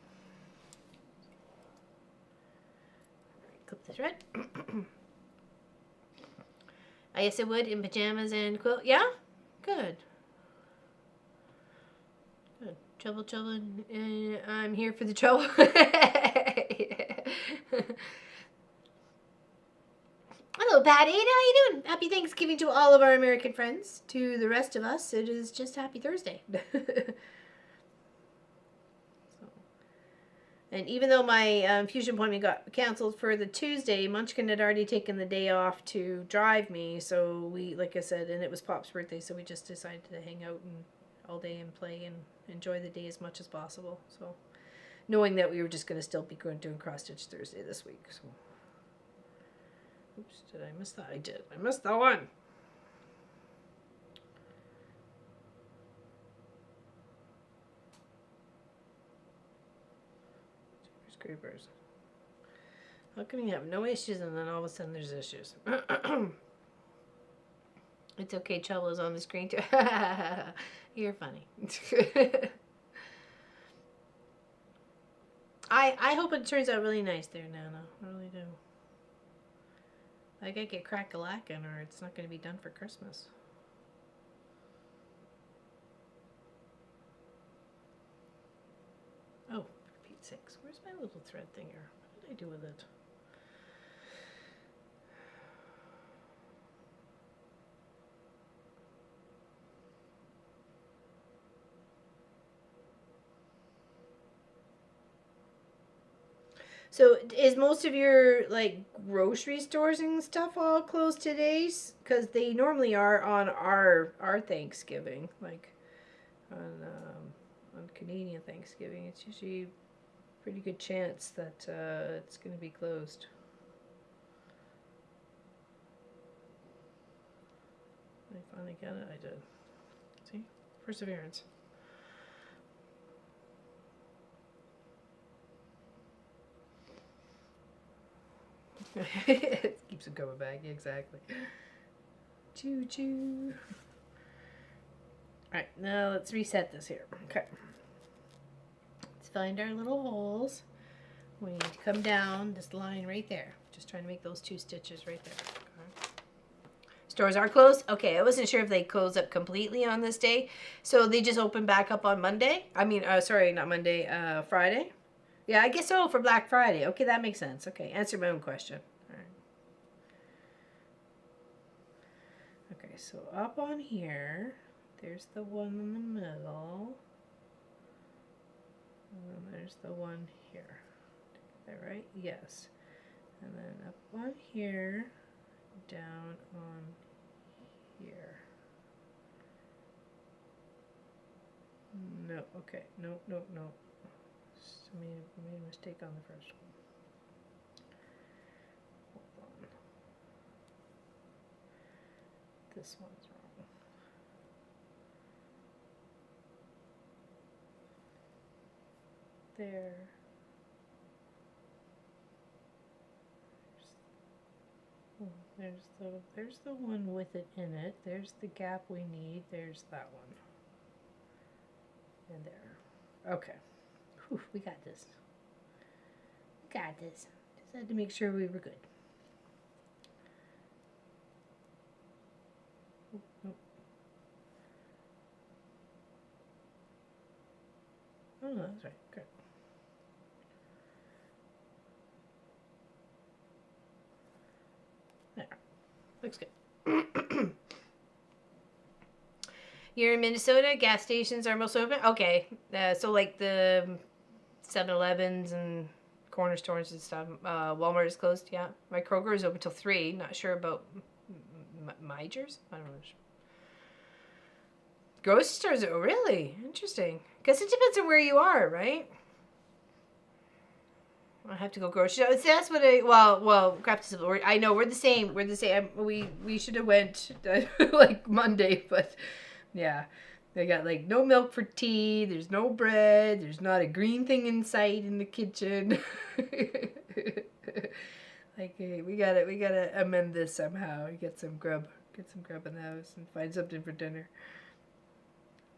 Clip the thread. I guess I would in pajamas and quilt. Yeah, good. Good. Trouble, and I'm here for the trouble. Hello, Patty. How you doing? Happy Thanksgiving to all of our American friends. To the rest of us, it is just Happy Thursday. And even though my fusion appointment got canceled for the Tuesday, Munchkin had already taken the day off to drive me. So we, like I said, and it was Pop's birthday, so we just decided to hang out and all day and play and enjoy the day as much as possible. So knowing that we were just going to still be doing cross stitch Thursday this week. So, oops, did I miss that? I did. I missed that one. Creepers. How can you have no issues and then all of a sudden there's issues? It's okay, Trouble is on the screen too. You're funny. I hope it turns out really nice there, Nana. I really do. Like I get crack-a-lackin' or it's not going to be done for Christmas. Oh. 6. Where's my little thread thinger? What did I do with it? So is most of your like grocery stores and stuff all closed today? Because they normally are on our Thanksgiving, like on Canadian Thanksgiving. It's usually pretty good chance that it's going to be closed. I finally got it. I did. See? Perseverance. It keeps them coming back. Exactly. Choo choo. Alright, now let's reset this here. Okay. Find our little holes. We need to come down this line right there. Just trying to make those 2 stitches right there. Okay. Stores are closed. Okay, I wasn't sure if they close up completely on this day. So they just open back up on Monday. I mean, sorry, not Monday, Friday. Yeah, I guess so, for Black Friday. Okay, that makes sense. Okay, answer my own question. All right. Okay, so up on here, there's the one in the middle. And then there's the one here. Is that right? Yes. And then up on here, down on here. No, okay. No. So I made a mistake on the first one. Hold on. This one's wrong. There. There's the one with it in it. There's the gap we need. There's that one. And there. Okay. Whew, we got this. We got this. Just had to make sure we were good. Nope. Oh, that's right. Good. There. Looks good. You're in Minnesota. Gas stations are most open. Okay. So like the 7-Elevens and corner stores and stuff. Walmart is closed, yeah. My Kroger is open till 3. Not sure about Meijers? I don't know. Grocery stores, oh, really? Interesting. Guess it depends on where you are, right? I have to go grocery shopping. That's what crap. I know we're the same. We're the same. We should have went like Monday, but yeah, they got like no milk for tea. There's no bread. There's not a green thing in sight in the kitchen. Like we gotta amend this somehow. Get some grub in the house and find something for dinner.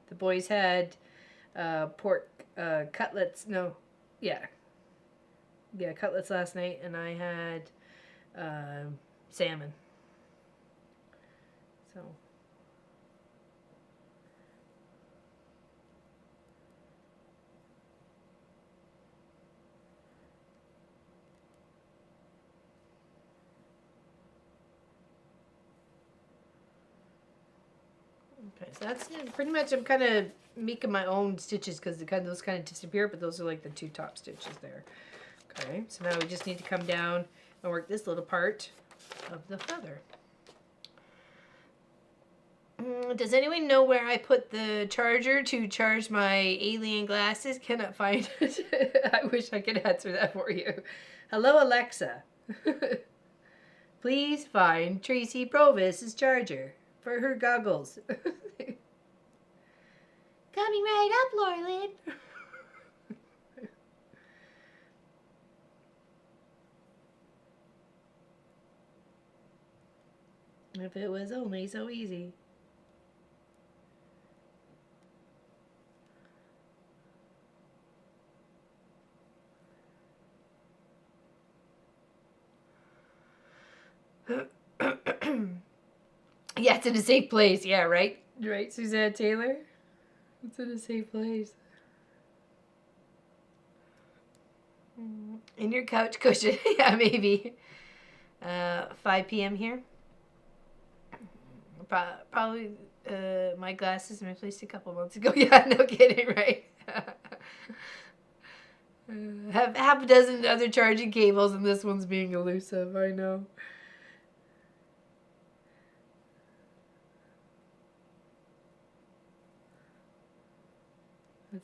The boys had pork cutlets. No, yeah, cutlets last night, and I had salmon. So. Okay, so that's pretty much. I'm kind of making my own stitches because those kind of disappear, but those are like the 2 top stitches there. Okay, so now we just need to come down and work this little part of the feather. Does anyone know where I put the charger to charge my alien glasses? Cannot find it. I wish I could answer that for you. Hello, Alexa. Please find Tracy Provis's charger for her goggles. Coming right up, Laurelyn. If it was only so easy. Yeah, it's in a safe place. Yeah, right? Right, Suzanne Taylor? It's in a safe place. In your couch cushion. Yeah, maybe. 5 p.m. here. Probably my glasses misplaced a couple months ago. Yeah, no kidding, right? Have half a dozen other charging cables, and this one's being elusive. I know.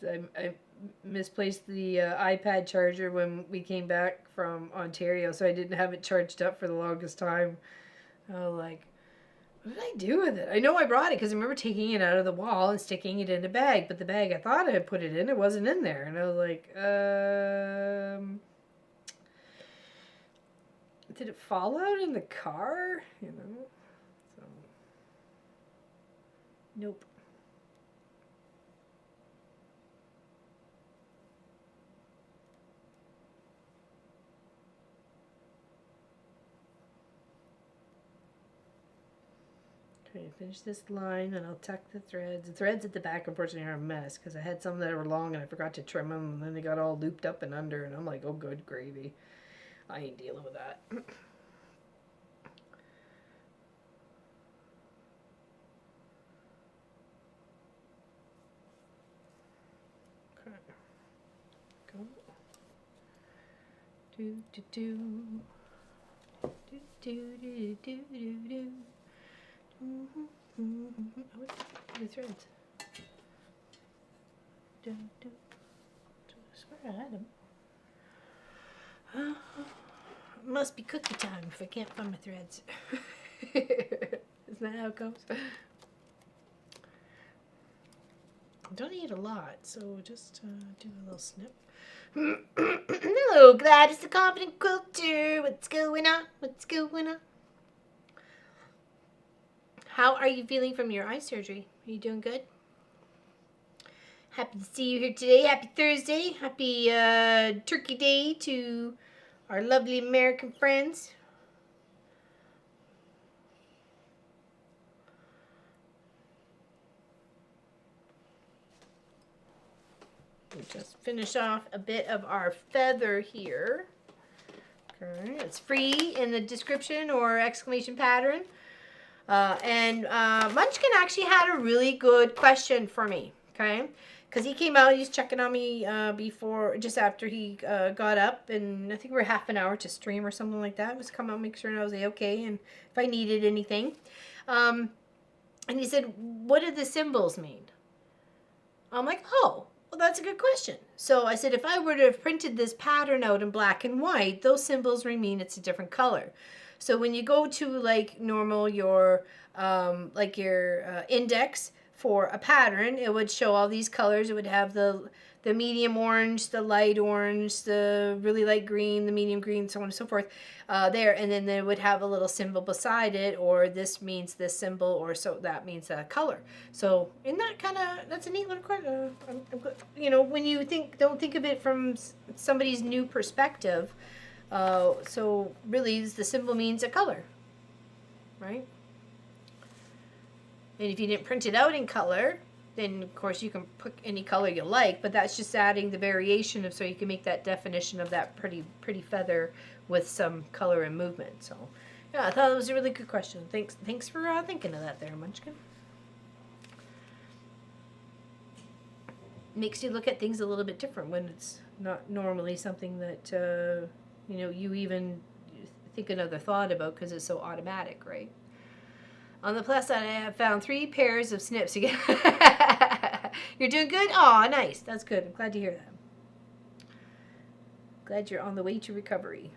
I misplaced the iPad charger when we came back from Ontario, so I didn't have it charged up for the longest time. I was like, what did I do with it? I know I brought it because I remember taking it out of the wall and sticking it in a bag, but the bag I thought I had put it in, it wasn't in there. And I was like, did it fall out in the car? You know? So, nope. Finish this line and I'll tuck the threads. The threads at the back unfortunately are a mess because I had some that were long and I forgot to trim them and then they got all looped up and under and I'm like, oh good gravy. I ain't dealing with that. Okay. Go. Do do do. Do do do do do do. The threads. I swear I had them. Must be cookie time if I can't find my threads. Isn't that how it goes? I don't eat a lot, so just do a little snip. Hello, Gladys the Confident Quilter. What's going on? What's going on? How are you feeling from your eye surgery? Are you doing good? Happy to see you here today. Happy Thursday. Happy Turkey Day to our lovely American friends. We'll just finish off a bit of our feather here. Okay, it's free in the description or exclamation pattern. Munchkin actually had a really good question for me, okay? because he came out, he's checking on me just after he got up, and I think we're half an hour to stream or something like that. Just come out, make sure I was okay, and if I needed anything. And he said, "What do the symbols mean?" I'm like, "Oh, well, that's a good question." So I said, if I were to have printed this pattern out in black and white, those symbols would mean it's a different color. So when you go to like normal your index for a pattern, it would show all these colors. It would have the medium orange, the light orange, the really light green, the medium green, so on and so forth there. And then they would have a little symbol beside it, or this means this symbol, or so that means that color. So in that that's a neat little question. When you don't think of it from somebody's new perspective. So really the symbol means a color, right? And if you didn't print it out in color, then of course you can put any color you like, but that's just adding the variation of, so you can make that definition of that pretty feather with some color and movement. So yeah, I thought it was a really good question. Thanks for thinking of that there, Munchkin. Makes you look at things a little bit different when it's not normally something that you even think another thought about, because it's so automatic, right? On the plus side, I have found 3 pairs of snips again. You're doing good? Aw, nice. That's good. I'm glad to hear that. Glad you're on the way to recovery.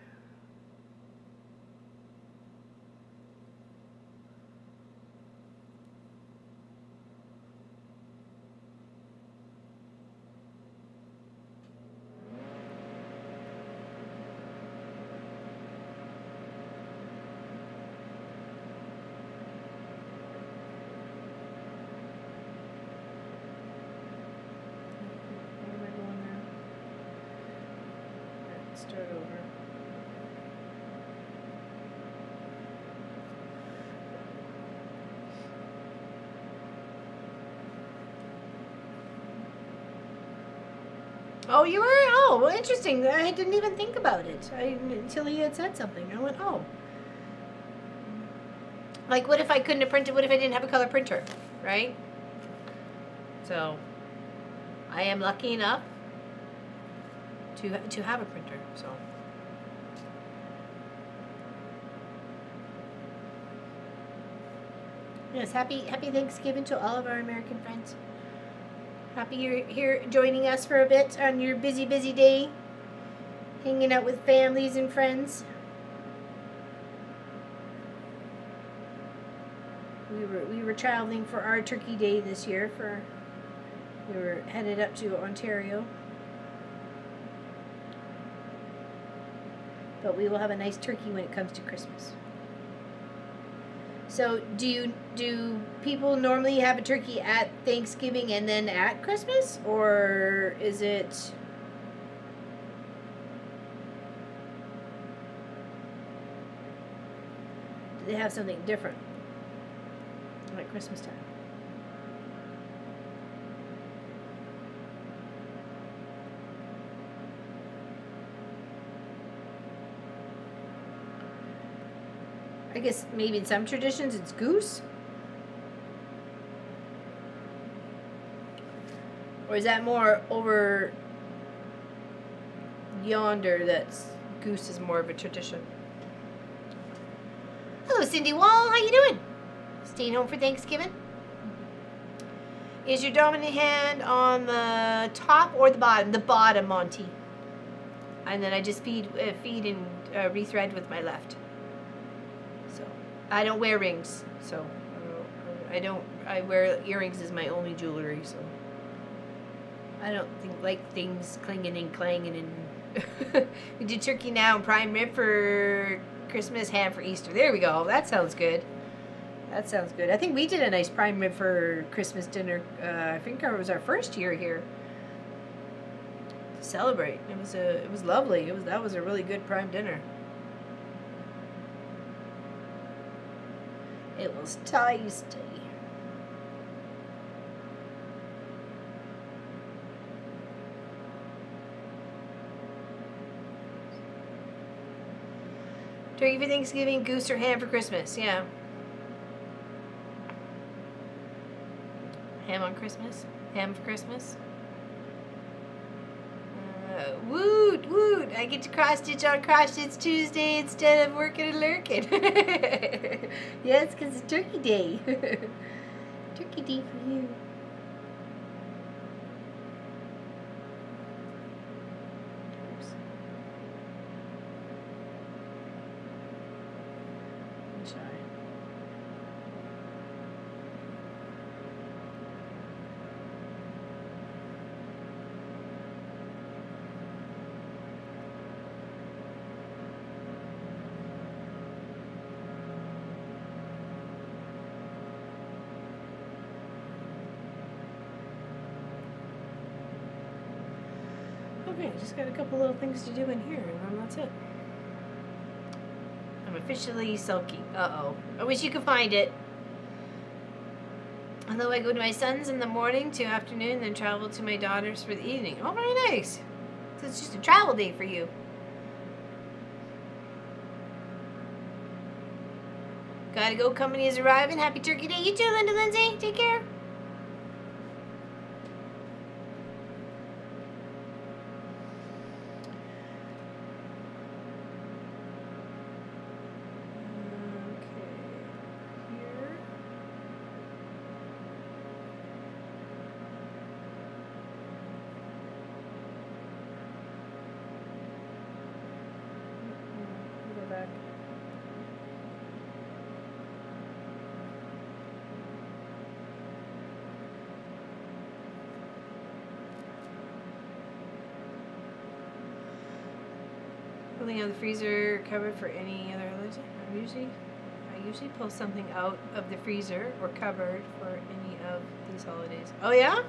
Start over. Oh, you were? Oh, well, interesting. I didn't even think about it until he had said something. I went, oh. Like, what if I couldn't have printed? What if I didn't have a color printer, right? So, I am lucky enough to have a printer, so. Yes, happy Thanksgiving to all of our American friends. Happy you're here joining us for a bit on your busy day, hanging out with families and friends. We were traveling for our Turkey Day this year. We were headed up to Ontario. But we will have a nice turkey when it comes to Christmas. So do people normally have a turkey at Thanksgiving and then at Christmas? Or is it... do they have something different at Christmas time? I guess maybe in some traditions it's goose. Or is that more over yonder that's goose is more of a tradition? Hello, Cindy Wall. How you doing? Staying home for Thanksgiving? Is your dominant hand on the top or the bottom? The bottom, Monty. And then I just feed and rethread with my left. I don't wear rings, so I wear earrings as my only jewelry, so I don't like things clinging and clanging. And we do turkey now and prime rib for Christmas, ham for Easter. There we go. That sounds good. That sounds good. I think we did a nice prime rib for Christmas dinner. I think it was our first year here to celebrate. It was lovely. That was a really good prime dinner. It was tasty. Turkey for Thanksgiving, goose or ham for Christmas. Yeah. Ham on Christmas? Ham for Christmas? Woot, woot. I get to cross stitch on cross stitch Tuesday instead of working and lurking. Yes, because it's Turkey Day. Turkey Day for you. Oops. I'm sorry. Okay, just got a couple little things to do in here, and then that's it. I'm officially sulky. Uh-oh. I wish you could find it. Although I go to my son's in the morning to afternoon, then travel to my daughter's for the evening. Oh, very nice. So it's just a travel day for you. Gotta go. Company is arriving. Happy Turkey Day. You too, Linda Lindsay. Take care. Back. Pulling out the freezer cupboard for any other allergy. I usually pull something out of the freezer or cupboard for any of these holidays. Oh yeah?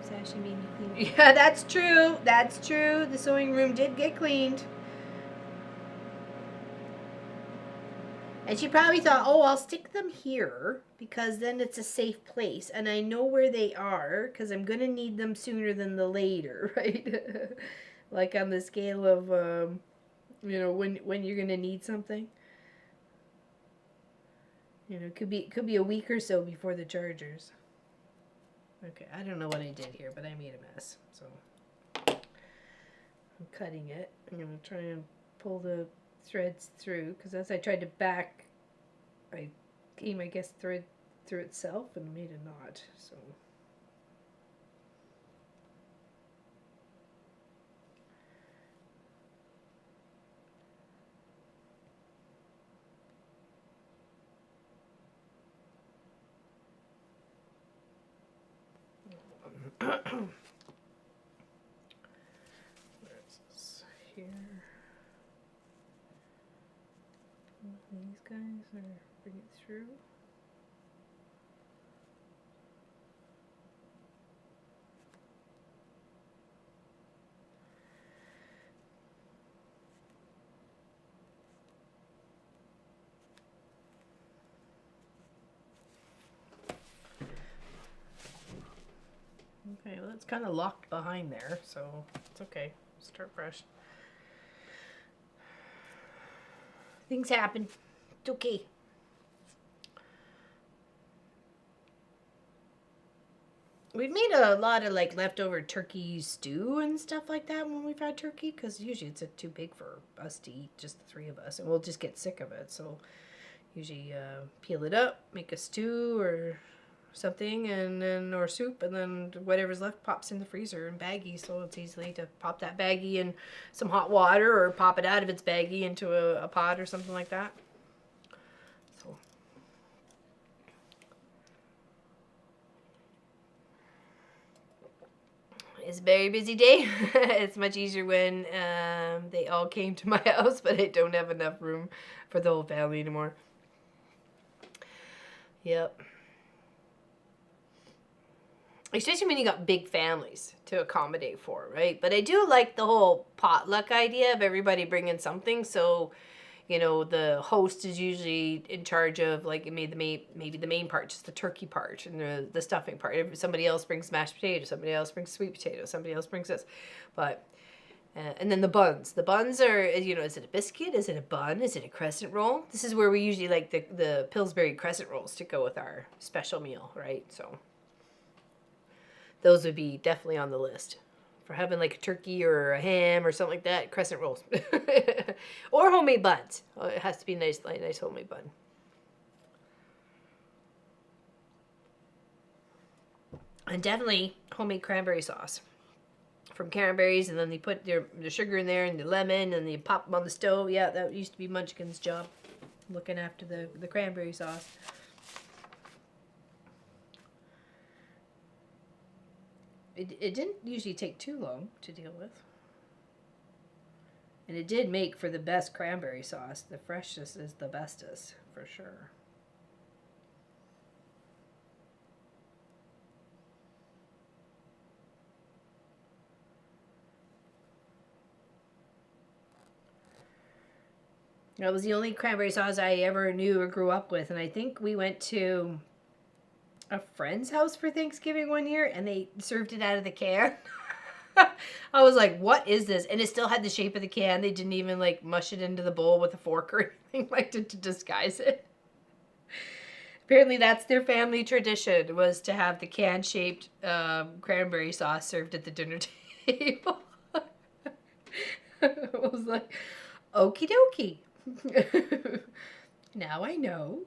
Sashi made me clean. Yeah, that's true. That's true. The sewing room did get cleaned. And she probably thought, oh, I'll stick them here because then it's a safe place. And I know where they are because I'm going to need them sooner than the later, right? Like on the scale of, you know, when you're going to need something. You know, it could be a week or so before the chargers. Okay, I don't know what I did here, but I made a mess. So I'm cutting it. I'm going to try and pull the threads through because as I tried to back, I came, I guess, thread through itself and made a knot. So where's this here? These guys are bringing it through. Okay, well it's kind of locked behind there, so it's okay. Start fresh. Things happen. It's okay. We've made a lot of like leftover turkey stew and stuff like that when we've had turkey because usually it's too big for us to eat, just the three of us, and we'll just get sick of it. So usually peel it up, make a stew or something, and then or soup, and then whatever's left pops in the freezer in baggie, so it's easily to pop that baggie in some hot water or pop it out of its baggie into a pot or something like that. So it's a very busy day. It's much easier when they all came to my house, but I don't have enough room for the whole family anymore. Yep. Especially when you got big families to accommodate for, right? But I do like the whole potluck idea of everybody bringing something. So, you know, the host is usually in charge of like maybe the main part, just the turkey part and the stuffing part. If somebody else brings mashed potatoes, somebody else brings sweet potatoes, somebody else brings this. But and then the buns. The buns are, you know, is it a biscuit? Is it a bun? Is it a crescent roll? This is where we usually like the Pillsbury crescent rolls to go with our special meal, right? So those would be definitely on the list. For having like a turkey or a ham or something like that, crescent rolls. Or homemade buns. Oh, it has to be nice, like nice homemade bun. And definitely homemade cranberry sauce. From cranberries, and then they put the sugar in there and the lemon, and they pop them on the stove. Yeah, that used to be Munchkin's job, looking after the cranberry sauce. It didn't usually take too long to deal with. And it did make for the best cranberry sauce. The freshness is the bestest, for sure. That was the only cranberry sauce I ever knew or grew up with. And I think we went to a friend's house for Thanksgiving one year, and they served it out of the can. I was like, what is this? And it still had the shape of the can. They didn't even like mush it into the bowl with a fork or anything like to disguise it. Apparently that's their family tradition, was to have the can-shaped cranberry sauce served at the dinner table. I was like, okie dokie. Now I know.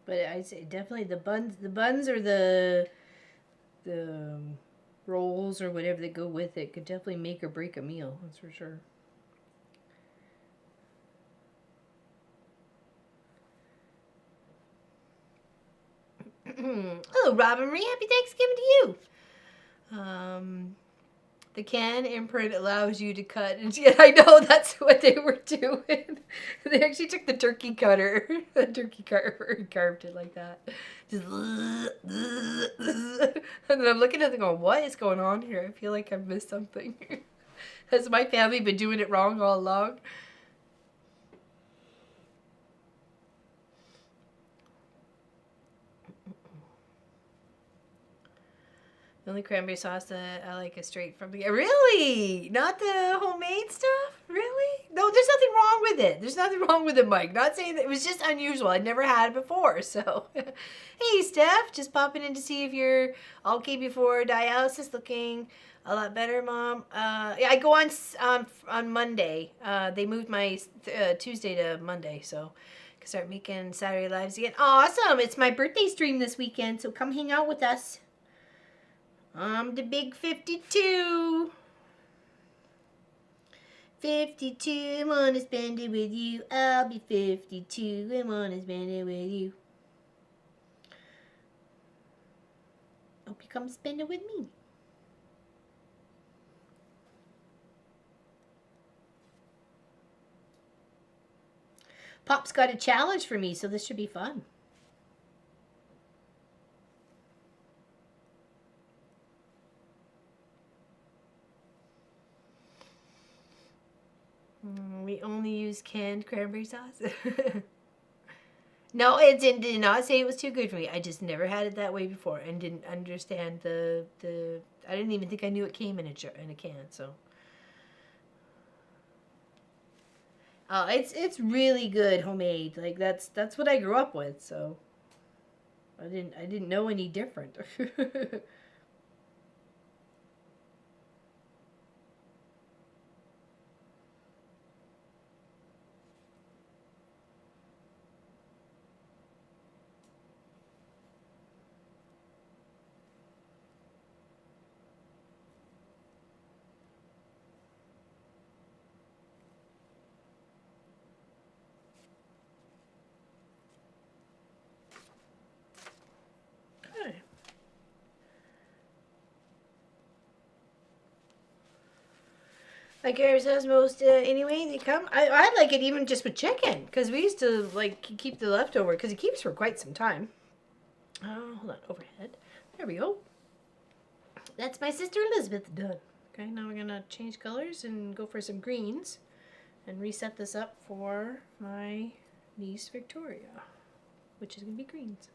But I'd say definitely the buns or the rolls or whatever that go with it could definitely make or break a meal. That's for sure. Hello, Robin Marie. Happy Thanksgiving to you. The can imprint allows you to cut, and yeah, I know that's what they were doing. They actually took the turkey cutter, and carved it like that. Just, and then I'm looking at it going, what is going on here? I feel like I've missed something. Has my family been doing it wrong all along? The only cranberry sauce that I like is straight from the... Really? Not the homemade stuff? Really? No, there's nothing wrong with it. There's nothing wrong with it, Mike. Not saying that it was just unusual. I'd never had it before, so... Hey, Steph. Just popping in to see if you're okay before dialysis. Looking a lot better, Mom. Yeah, I go on Monday. They moved my Tuesday to Monday, so... I can start making Saturday lives again. Awesome. It's my birthday stream this weekend, so come hang out with us. I'm the big 52. 52, I wanna spend it with you. I'll be 52, I wanna spend it with you. Hope you come spend it with me. Pop's got a challenge for me, so this should be fun. We only use canned cranberry sauce. No, it did not say it was too good for me. I just never had it that way before and didn't understand the. I didn't even think I knew it came in a can. So. It's really good homemade. Like that's what I grew up with. So. I didn't know any different. Like Gary says, most anyway they come. I like it even just with chicken because we used to like keep the leftover because it keeps for quite some time. Oh, hold on, overhead. There we go. that's my sister Elizabeth done. Okay, now we're gonna change colors and go for some greens and reset this up for my niece Victoria, which is gonna be greens.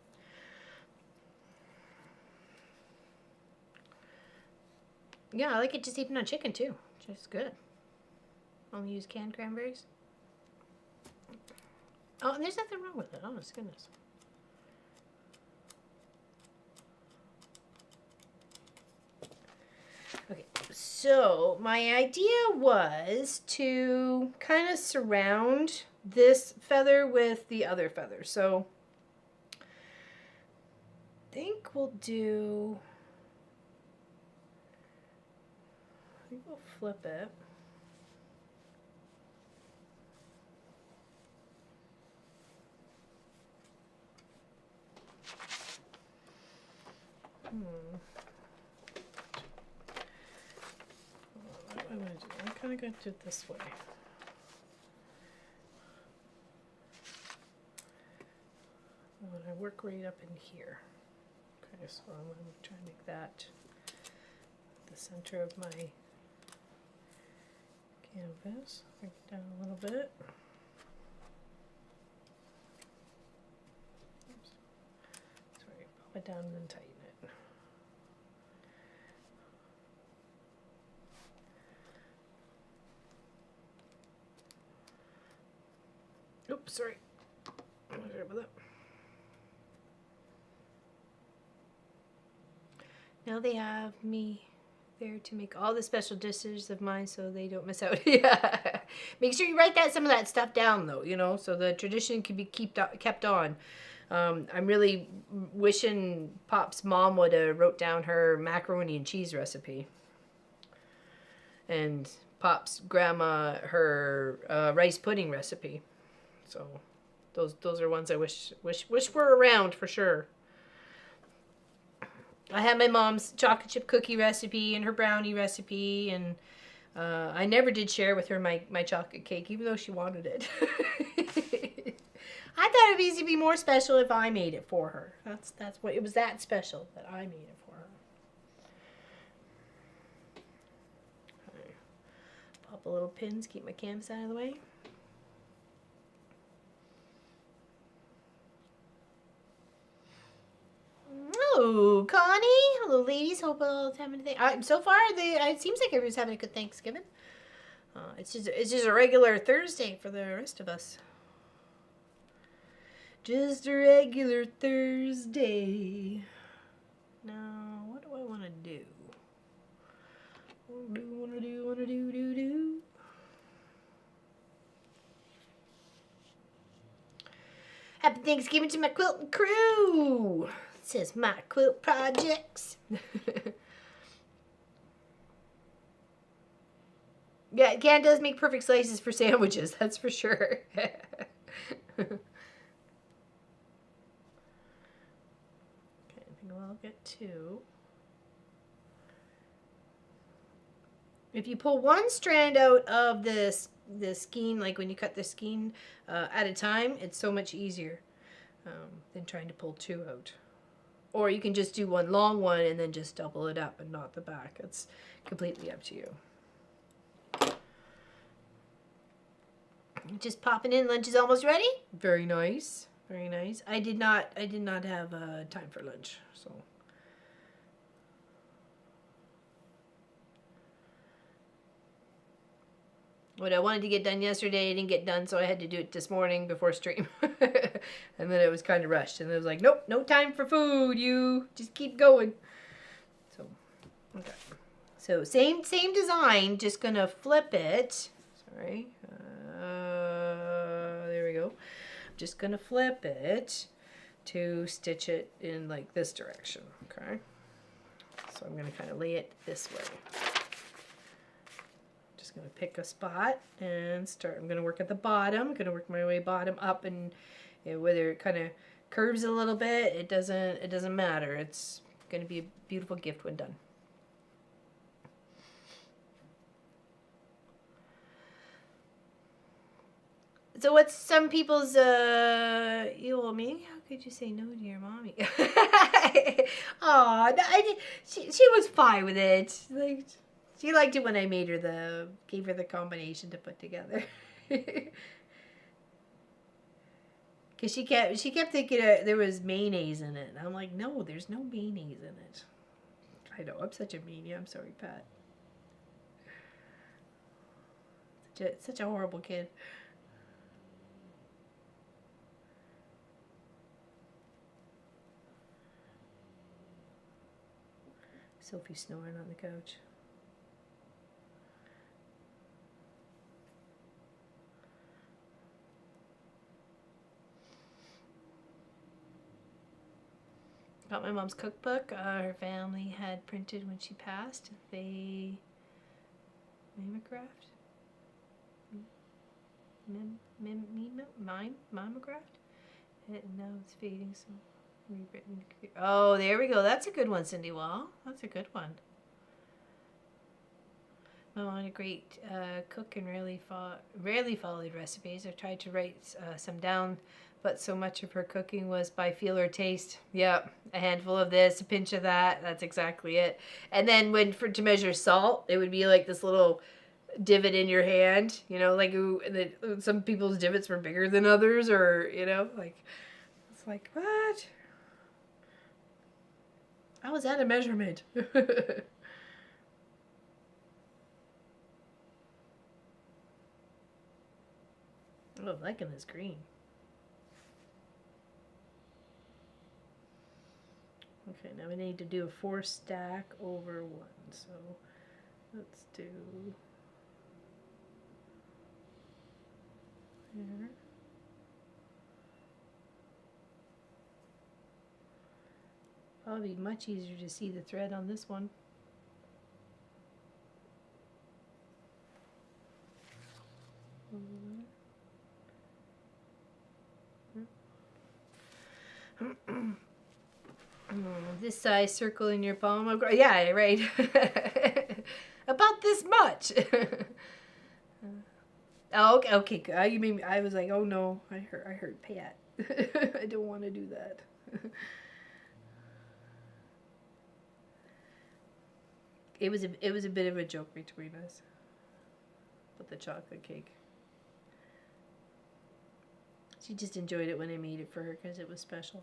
Yeah, I like it just even on chicken too. Just good. Only use canned cranberries. Oh, and there's nothing wrong with it. Oh my goodness. Okay, so my idea was to kind of surround this feather with the other feather. So I think we'll do, I think we'll flip it. What am I going to do? I'm kind of going to do it this way. When I work right up in here. Okay, so I'm going to try and make that the center of my canvas. Bring it down a little bit. Oops. Sorry, pop it down and then tighten it. Oops, sorry. Sorry about that. Now they have me there to make all the special dishes of mine so they don't miss out. Yeah. Make sure you write some of that stuff down though, you know, so the tradition can be kept on. I'm really wishing Pop's mom would have wrote down her macaroni and cheese recipe. And Pop's grandma her rice pudding recipe. So those are ones I wish were around for sure. I had my mom's chocolate chip cookie recipe and her brownie recipe, and I never did share with her my chocolate cake, even though she wanted it. I thought it would easy to be more special if I made it for her. That's what it was, that special that I made it for her. Okay. Pop a little pins, keep my canvas out of the way. Hello, Connie. Hello, ladies. Hope all having a thing. So far, it seems like everyone's having a good Thanksgiving. It's just a regular Thursday for the rest of us. Just a regular Thursday. Now, what do I want to do? Want to do. Happy Thanksgiving to my quilting crew. It says my quilt projects. Yeah, Can does make perfect slices for sandwiches, that's for sure. Okay, I think I'll get two. If you pull one strand out of the skein, like when you cut the skein at a time, it's so much easier than trying to pull two out. Or you can just do one long one and then just double it up and knot the back. It's completely up to you. Just popping in. Lunch is almost ready. Very nice. Very nice. I did not have time for lunch, so. What I wanted to get done yesterday, I didn't get done, so I had to do it this morning before stream. And then it was kind of rushed, and it was like, nope, no time for food. You just keep going. So, okay. So same design, just gonna flip it. Sorry. There we go. I'm just gonna flip it to stitch it in like this direction. Okay. So I'm gonna kind of lay it this way. Just gonna pick a spot and start. I'm gonna work at the bottom. I'm gonna work my way bottom up, and whether it kind of curves a little bit, it doesn't matter. It's gonna be a beautiful gift when done. So what's some people's well, maybe how could you say no to your mommy? Oh, she was fine with it. Like, she liked it when I gave her the combination to put together. Cause she kept thinking there was mayonnaise in it. And I'm like, no, there's no mayonnaise in it. I know, I'm such a meanie. I'm sorry, Pat. Such a horrible kid. Sophie's snoring on the couch. Got my mom's cookbook. Her family had printed when she passed. They mimeographed. Mimeographed. And now it's fading. So rewritten. Oh, there we go. That's a good one, Cindy Wall. That's a good one. My mom, a great cook, and rarely followed recipes. I've tried to write some down, but so much of her cooking was by feel or taste. Yep, a handful of this, a pinch of that. That's exactly it. And then to measure salt, it would be like this little divot in your hand. You know, like some people's divots were bigger than others, or like it's like what? How is that a measurement? Oh, I'm liking this green. Okay, now we need to do a 4 stack over 1. So let's do here. Probably much easier to see the thread on this one. This size circle in your palm. Yeah, right. About this much. Oh, okay. You made me. I was like, oh no, I heard Pat. I don't want to do that. It was a bit of a joke between us. But the chocolate cake. She just enjoyed it when I made it for her because it was special.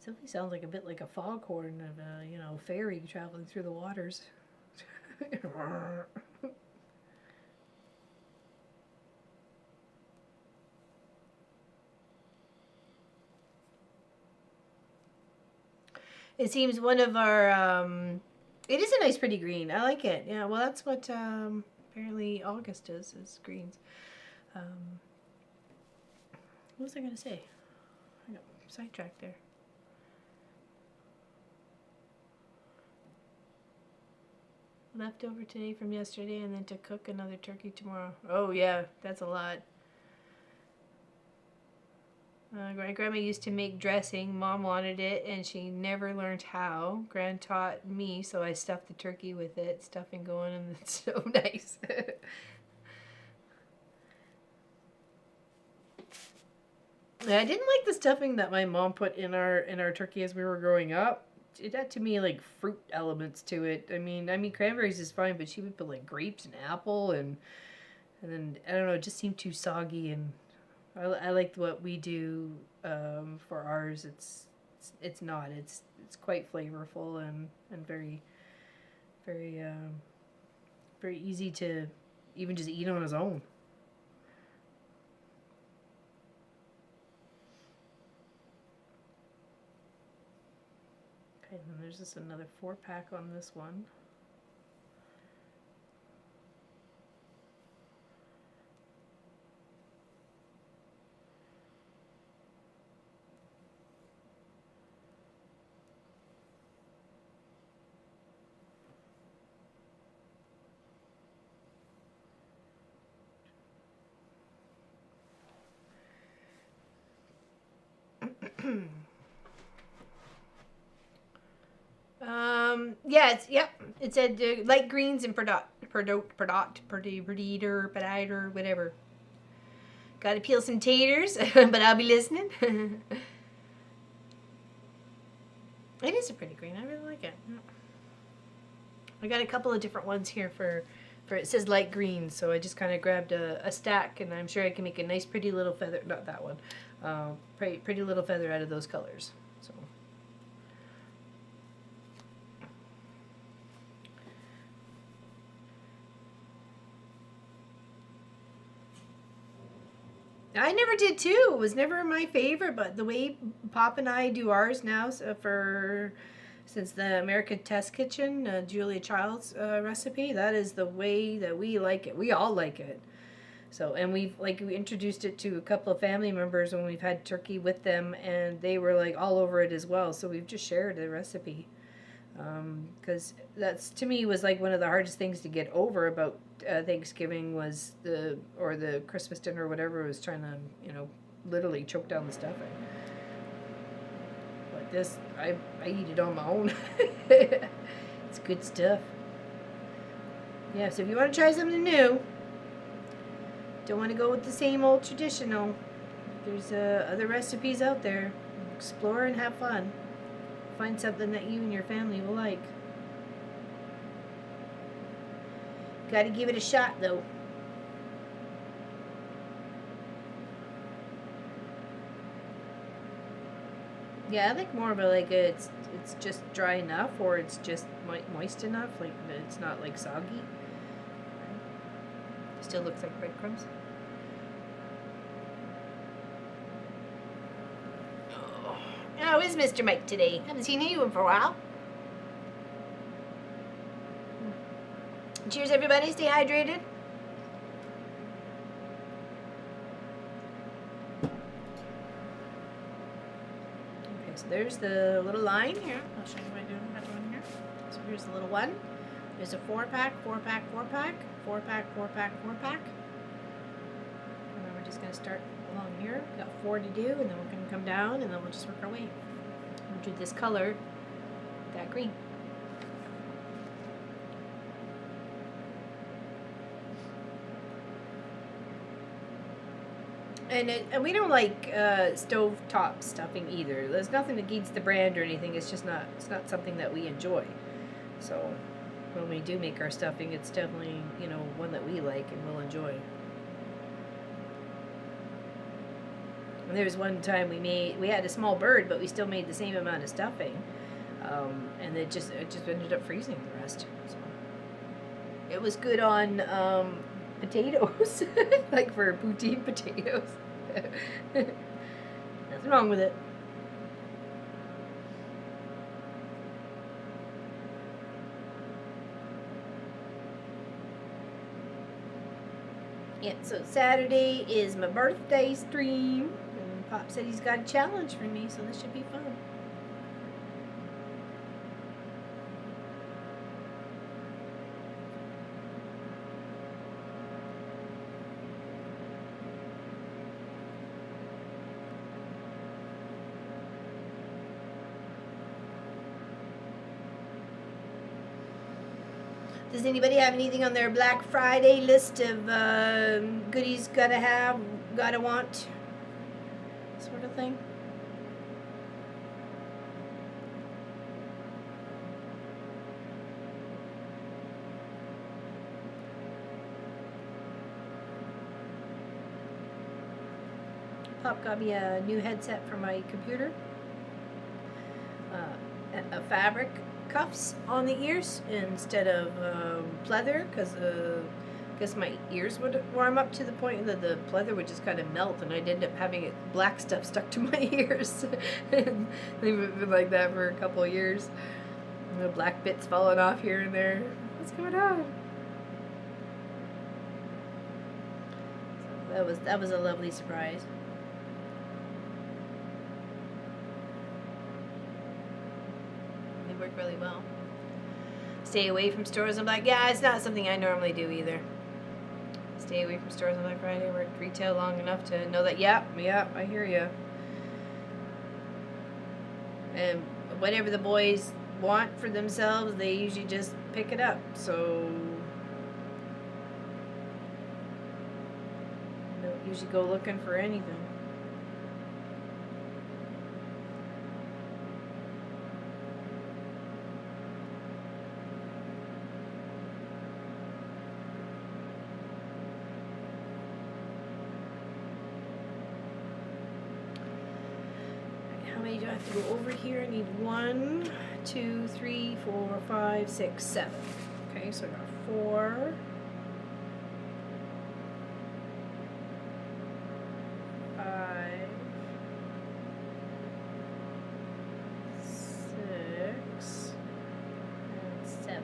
Sophie sounds like a bit like a foghorn of a fairy traveling through the waters. It seems one of our it is a nice pretty green. I like it. Yeah, well that's what apparently August is greens. What was I gonna say? I got sidetracked there. Leftover today from yesterday, and then to cook another turkey tomorrow. Oh yeah, that's a lot. My grandma used to make dressing. Mom wanted it, and she never learned how. Gran taught me, so I stuffed the turkey with it. Stuffing going, and it's so nice. I didn't like the stuffing that my mom put in our turkey as we were growing up. It had to me like fruit elements to it. I mean cranberries is fine, but she would put like grapes and apple and then I don't know, it just seemed too soggy. And I liked what we do for ours. It's not. It's quite flavorful and very very very easy to even just eat on its own. Okay, and then there's just another 4-pack on this one. Yeah, yep. It said light greens and whatever. Got to peel some taters, but I'll be listening. It is a pretty green. I really like it. I got a couple of different ones here for it says light green, so I just kind of grabbed a stack, and I'm sure I can make a nice pretty little feather, not that one, pretty little feather out of those colors. So I never did too. It was never my favorite, but the way Pop and I do ours now, since the American Test Kitchen, Julia Child's recipe, that is the way that we like it. We all like it. So, and we introduced it to a couple of family members when we've had turkey with them, and they were like all over it as well. So we've just shared the recipe. Because that's, to me, was like one of the hardest things to get over about Thanksgiving was the Christmas dinner or whatever, was trying to, literally choke down the stuffing. But this, I eat it on my own. It's good stuff. Yeah, so if you want to try something new, don't want to go with the same old traditional, there's other recipes out there. Explore and have fun. Find something that you and your family will like. Got to give it a shot, though. Yeah, I like more of it's just dry enough, or it's just moist enough, like it's not like soggy. Still looks like breadcrumbs. How is Mr. Mike today? Haven't seen you for a while. Cheers, everybody. Stay hydrated. Okay, so there's the little line here. I'll show you what I'm doing here. So here's the little one. There's a 4-pack, 4-pack, 4-pack, 4-pack, 4-pack, 4-pack. And then we're just going to start along here. We've got 4 to do, and then we're going to come down, and then we'll just work our way. We'll do this color, that green. And we don't like stovetop stuffing either. There's nothing against the brand or anything. It's just not something that we enjoy. So when we do make our stuffing, it's definitely one that we like and will enjoy. And there was one time we had a small bird, but we still made the same amount of stuffing, and it just ended up freezing the rest. So it was good on potatoes, like for poutine potatoes. Nothing wrong with it. Yeah, so Saturday is my birthday stream, and Pop said he's got a challenge for me, so this should be fun. Does anybody have anything on their Black Friday list of goodies gotta have, gotta want, sort of thing? Pop got me a new headset for my computer. A fabric cuffs on the ears instead of pleather, because I guess my ears would warm up to the point that the pleather would just kind of melt, and I'd end up having black stuff stuck to my ears. And they've been like that for a couple of years. The black bits falling off here and there. What's going on? So that was a lovely surprise. Work really well. Stay away from stores. I'm like, yeah, it's not something I normally do either. Stay away from stores on Black Friday. Worked retail long enough to know that, yeah, I hear you. And whatever the boys want for themselves, they usually just pick it up. So they don't usually go looking for anything. How many do I have to go over here? I need 1, 2, 3, 4, 5, 6, 7. Okay, so I got 4. 5, 6, and 7.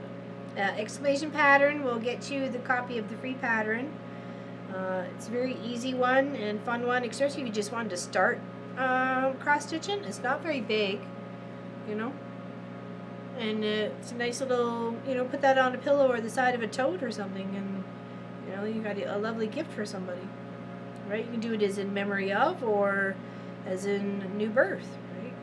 Exclamation pattern will get you the copy of the free pattern. It's a very easy one and fun one, especially if you just wanted to start cross stitching. It's not very big, you know, and it's a nice little, you know, put that on a pillow or the side of a tote or something, and you know, you got a lovely gift for somebody, right? You can do it as in memory of or as in new birth, right?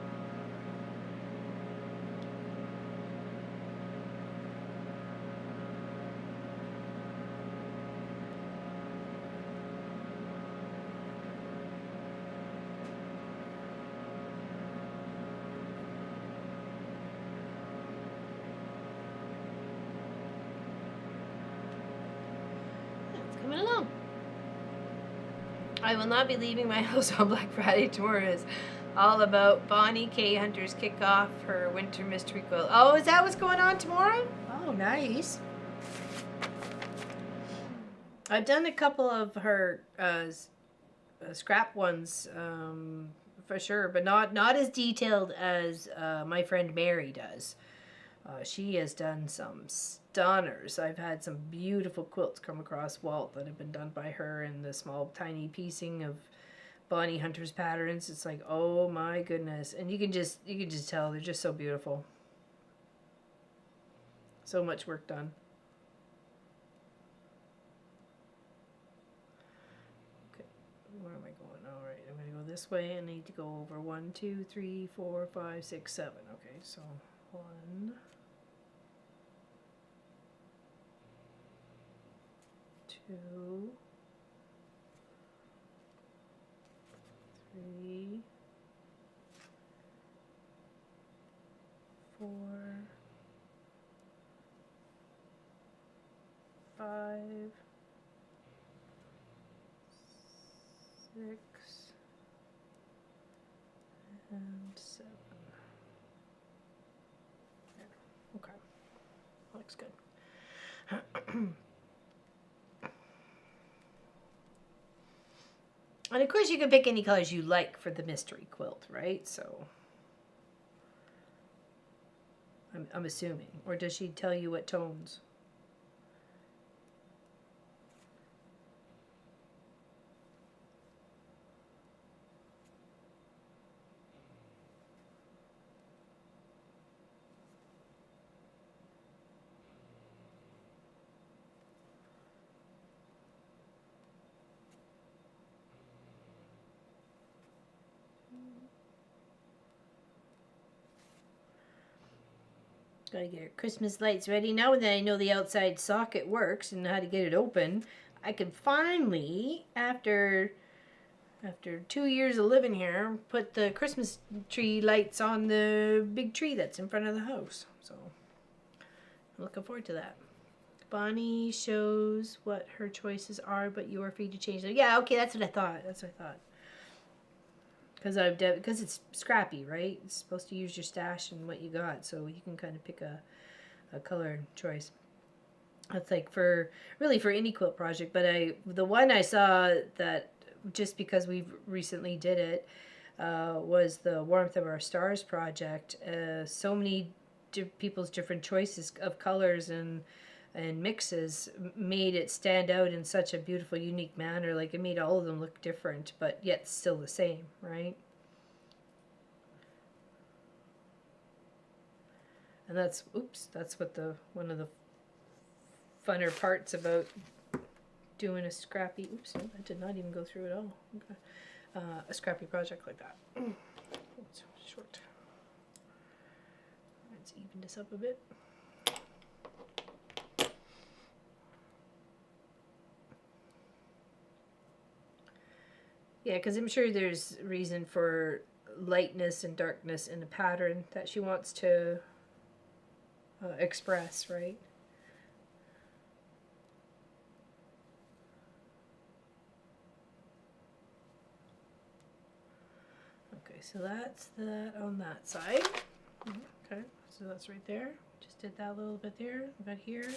Coming along. I will not be leaving my house on Black Friday. Tomorrow is all about Bonnie K. Hunter's kick off her winter mystery quilt. Oh, is that what's going on tomorrow? Oh, nice. I've done a couple of her scrap ones for sure, but not as detailed as my friend Mary does. She has done some stunners. I've had some beautiful quilts come across Walt that have been done by her, and the small tiny piecing of Bonnie Hunter's patterns. It's like, oh my goodness. And you can just tell they're just so beautiful. So much work done. Okay, where am I going? All right, I'm going to go this way. I need to go over 1, 2, 3, 4, 5, 6, 7. Okay, so 1, 2, 3, 4, 5, 6, and 7. There. Okay, looks good. And of course you can pick any colors you like for the mystery quilt, right? So I'm assuming. Or does she tell you what tones? Gotta get her Christmas lights ready. Now that I know the outside socket works and how to get it open, I can finally, after 2 years of living here, put the Christmas tree lights on the big tree that's in front of the house. So I'm looking forward to that. Bonnie shows what her choices are, but you are free to change them. Yeah, okay, that's what I thought. Because it's scrappy, right? It's supposed to use your stash and what you got, so you can kind of pick a color choice. That's like for any quilt project. But the one I saw that just because we've recently did it was the Warmth of Our Stars project. So many people's different choices of colors and mixes made it stand out in such a beautiful, unique manner. Like it made all of them look different, but yet still the same, right? And that's what one of the funner parts about doing a scrappy. Oops, I did not even go through it all. Okay. A scrappy project like that. It's short. It's even this up a bit. Yeah, because I'm sure there's reason for lightness and darkness in the pattern that she wants to express, right? Okay, so that's that on that side. Okay, so that's right there. Just did that a little bit there, about here.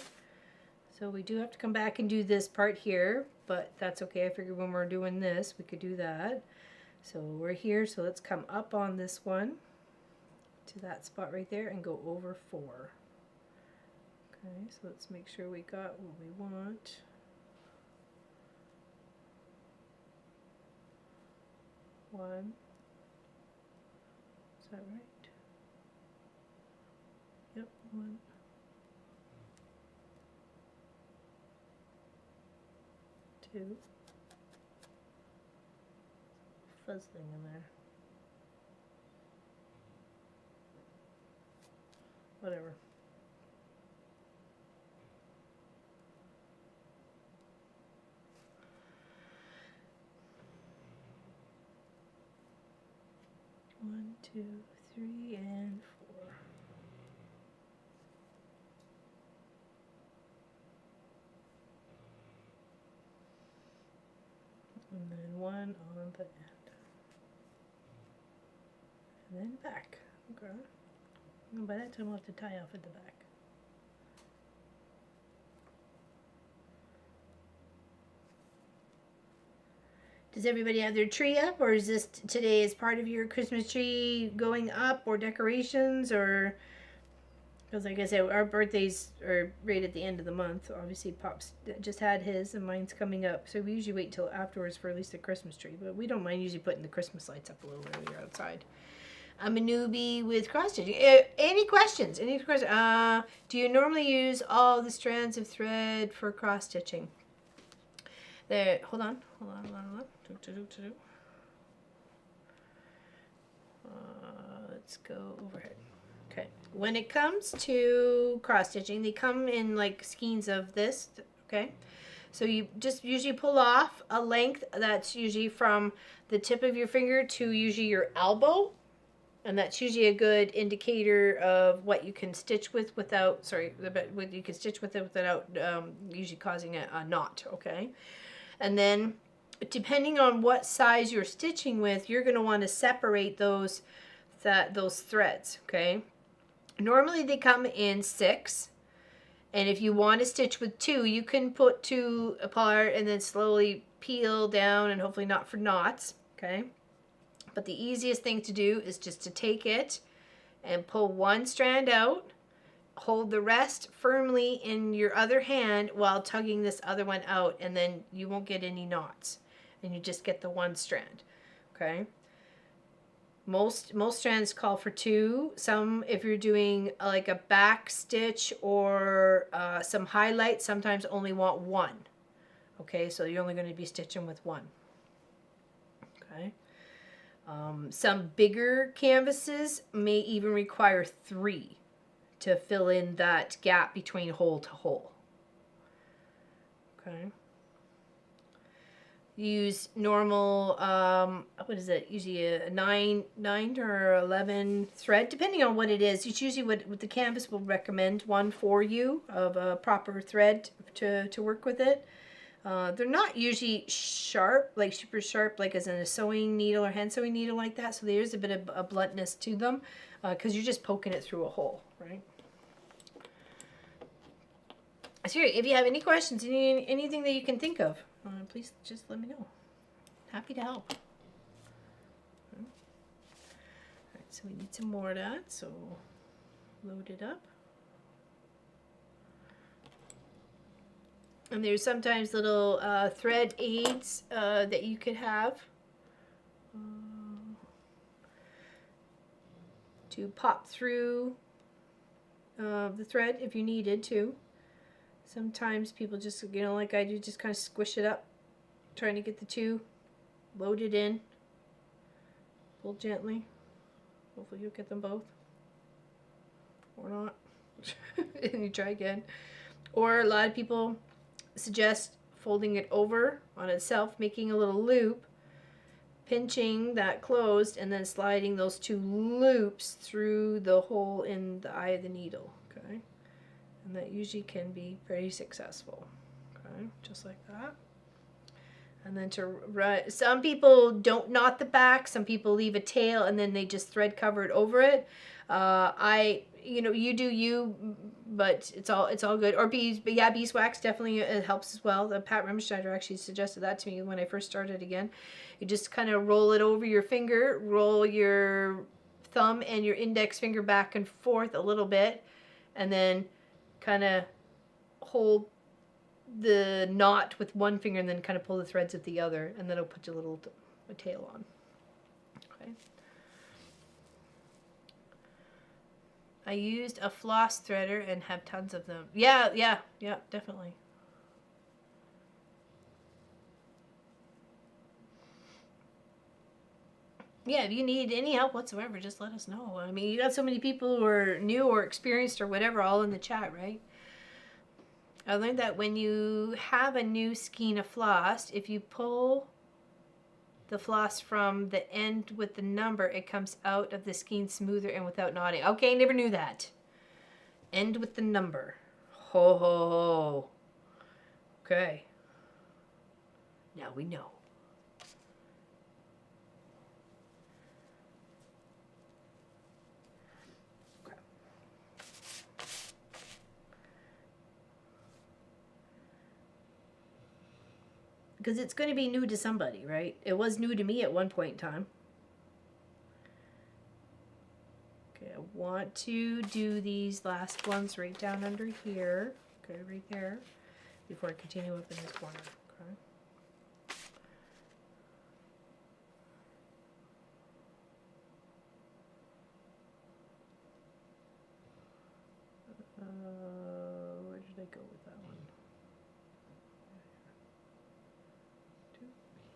So we do have to come back and do this part here, but that's okay. I figured when we're doing this, we could do that. So we're here, so let's come up on this one to that spot right there and go over 4. Okay, so let's make sure we got what we want. One. Is that right? Yep, 1. 2. Fuzz thing in there. Whatever. One, 2, 3, and 4. And then 1 on the end. And then back. Okay. And by that time we'll have to tie off at the back. Does everybody have their tree up, or is this today as part of your Christmas tree going up, or decorations, or... Because like I said, our birthdays are right at the end of the month. Obviously, Pop's just had his, and mine's coming up. So we usually wait till afterwards for at least a Christmas tree. But we don't mind usually putting the Christmas lights up a little earlier outside. I'm a newbie with cross-stitching. Any questions? Any questions? Do you normally use all the strands of thread for cross-stitching? There. Hold on. Let's go overhead. Okay. When it comes to cross stitching, they come in like skeins of this. Okay. So you just usually pull off a length that's usually from the tip of your finger to usually your elbow. And that's usually a good indicator of what you can stitch with without, what you can stitch with it without usually causing a knot. Okay. And then depending on what size you're stitching with, you're going to want to separate those threads. Okay. Normally they come in 6, and if you want to stitch with 2, you can put 2 apart and then slowly peel down and hopefully not for knots, okay? But the easiest thing to do is just to take it and pull one strand out, hold the rest firmly in your other hand while tugging this other one out, and then you won't get any knots, and you just get the one strand, okay? Most strands call for 2. Some, if you're doing like a back stitch or some highlights, sometimes only want 1. Okay, so you're only going to be stitching with 1. Okay. Some bigger canvases may even require 3 to fill in that gap between hole to hole. Okay. Use normal, what is it, usually a 9 or 11 thread, depending on what it is. It's usually what the canvas will recommend one for you of a proper thread to work with it. They're not usually sharp, like super sharp, like as in a sewing needle or hand sewing needle like that, so there's a bit of a bluntness to them because you're just poking it through a hole, right? So if you have any questions, anything that you can think of, please just let me know. Happy to help. Alright, so we need some more of that, so load it up. And there's sometimes little thread aids that you could have to pop through the thread if you needed to. Sometimes people just, like I do, just kind of squish it up, trying to get the 2 loaded in. Pull gently. Hopefully you'll get them both. or not. And you try again. Or a lot of people suggest folding it over on itself, making a little loop, pinching that closed, and then sliding those 2 loops through the hole in the eye of the needle. Okay, and that usually can be very successful. Okay, just like that. And then to run, some people don't knot the back, some people leave a tail and then they just thread cover it over it. You do you, but it's all good. Or beeswax definitely helps as well. The Pat Remschneider actually suggested that to me when I first started again. You just kind of roll it over your finger, roll your thumb and your index finger back and forth a little bit, and then kind of hold the knot with one finger and then kind of pull the threads with the other, and then it'll put a tail on. Okay. I used a floss threader and have tons of them. Yeah, definitely. Yeah, if you need any help whatsoever, just let us know. I mean, you got so many people who are new or experienced or whatever all in the chat, right? I learned that when you have a new skein of floss, if you pull the floss from the end with the number, it comes out of the skein smoother and without knotting. Okay, never knew that. End with the number. Ho, ho, ho. Okay. Now we know. Because it's going to be new to somebody, right? It was new to me at one point in time. Okay, I want to do these last ones right down under here. Okay, right there. Before I continue up in this corner. Okay. Where did I go with that one?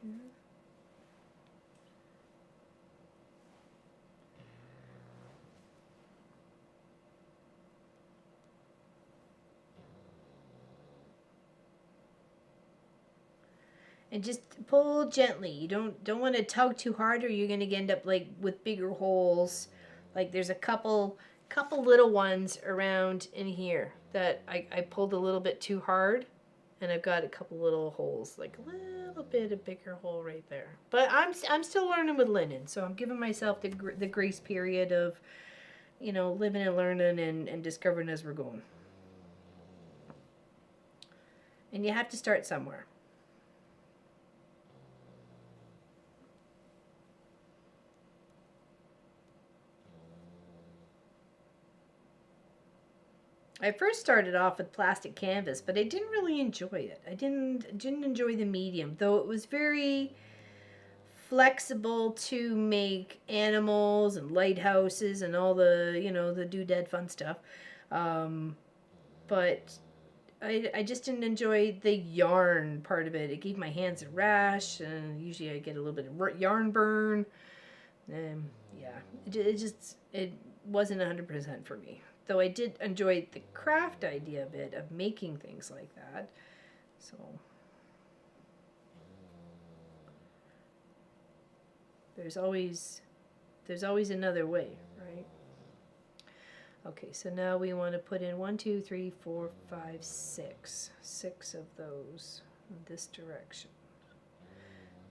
Here. And just pull gently. You don't want to tug too hard, or you're going to end up like with bigger holes. Like there's a couple little ones around in here that I pulled a little bit too hard, and I've got a couple little holes, like a little bit of bigger hole right there. But I'm still learning with linen, so I'm giving myself the grace period of, living and learning and discovering as we're going. And you have to start somewhere. I first started off with plastic canvas, but I didn't really enjoy it. I didn't enjoy the medium, though it was very flexible to make animals and lighthouses and all the, the doodad fun stuff. But I just didn't enjoy the yarn part of it. It gave my hands a rash, and usually I get a little bit of yarn burn. Yeah, it wasn't 100% for me. Though I did enjoy the craft idea of it, of making things like that. So there's always another way, right? Okay, so now we want to put in 1, 2, 3, 4, 5, 6. 6 of those in this direction.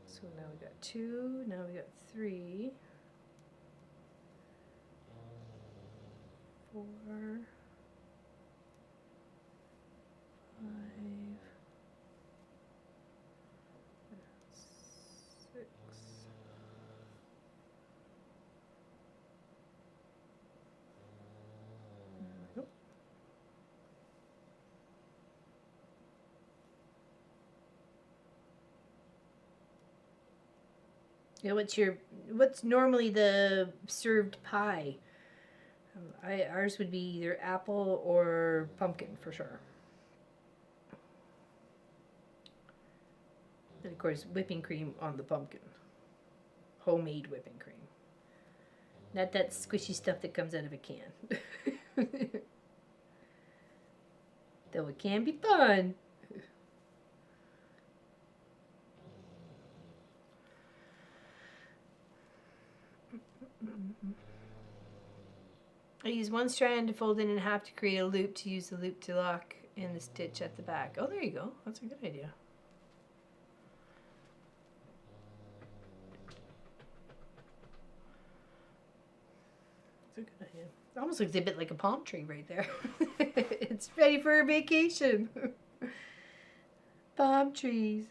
So now we got 2, now we got 3. 4, 5, 6. Nope. What's normally the served pie? Ours would be either apple or pumpkin for sure. And of course, whipping cream on the pumpkin. Homemade whipping cream. Not that squishy stuff that comes out of a can. Though it can be fun. I use one strand to fold in half to create a loop to use the loop to lock in the stitch at the back. Oh, there you go. That's a good idea. That's a good idea. It almost looks a bit like a palm tree right there. It's ready for a vacation. Palm trees.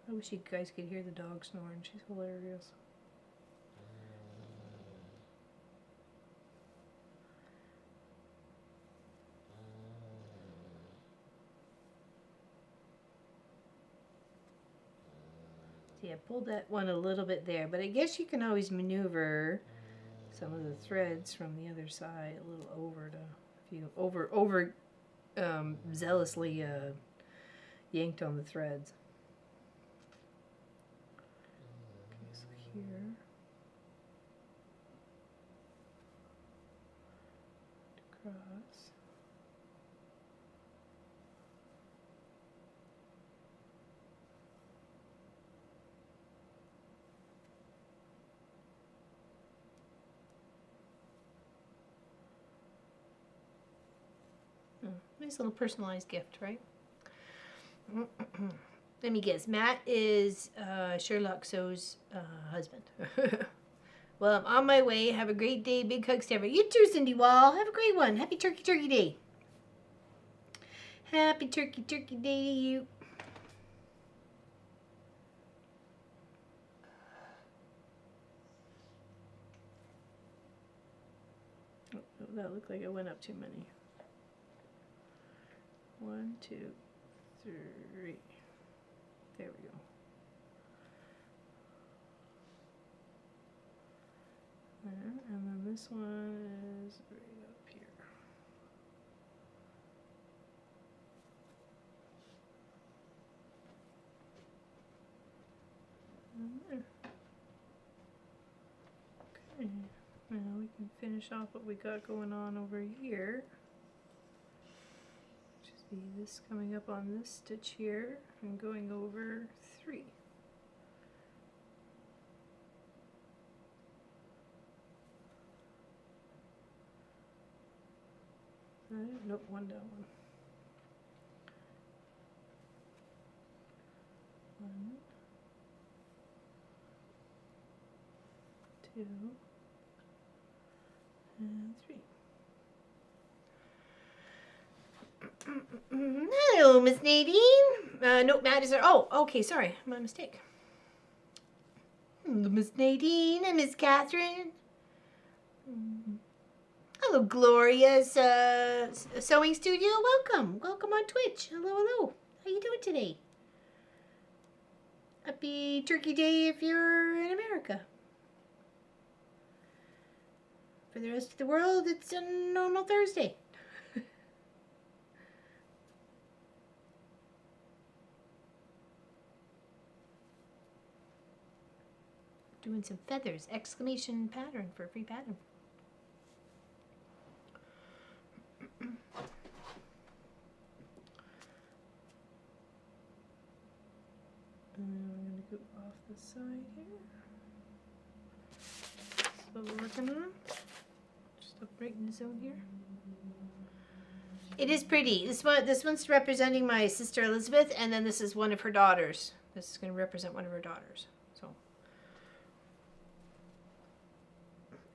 I wish you guys could hear the dog snoring. She's hilarious. See, I pulled that one a little bit there, but I guess you can always maneuver some of the threads from the other side a little over to, if you over zealously yanked on the threads. Okay, so here. Across. Nice little personalized gift, right? Let me guess. Matt is Sherlock So's husband. Well, I'm on my way. Have a great day. Big hugs to everyone. You too, Cindy Wall. Have a great one. Happy Turkey Turkey Day. Happy Turkey Turkey Day to you. Oh, that looked like it went up too many. 1, 2, 3. There we go. There, and then this one is right up here. And there. Okay, now we can finish off what we got going on over here. Be this coming up on this stitch here and going over 3. Nope, one down one. 1, 2, and 3. Hello, Miss Nadine. No, Matt is there. Oh, okay, sorry. My mistake. Miss Nadine and Miss Catherine. Hello, Gloria's sewing studio. Welcome. Welcome on Twitch. Hello, hello. How you doing today? Happy Turkey Day if you're in America. For the rest of the world, it's a normal Thursday. Doing some feathers, exclamation pattern for a free pattern. And I'm going to go off the side here. That's what we're working on. Just up right in the zone here. It is pretty. This one's representing my sister Elizabeth, and then this is one of her daughters. This is going to represent one of her daughters. So.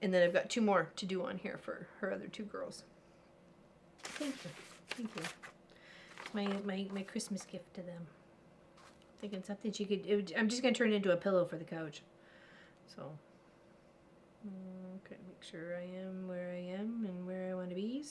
And then I've got 2 more to do on here for her other 2 girls. Thank you. Thank you. My Christmas gift to them. Thinking something she could... I'm just going to turn it into a pillow for the couch. So. Okay, make sure I am where I am and where I want to be.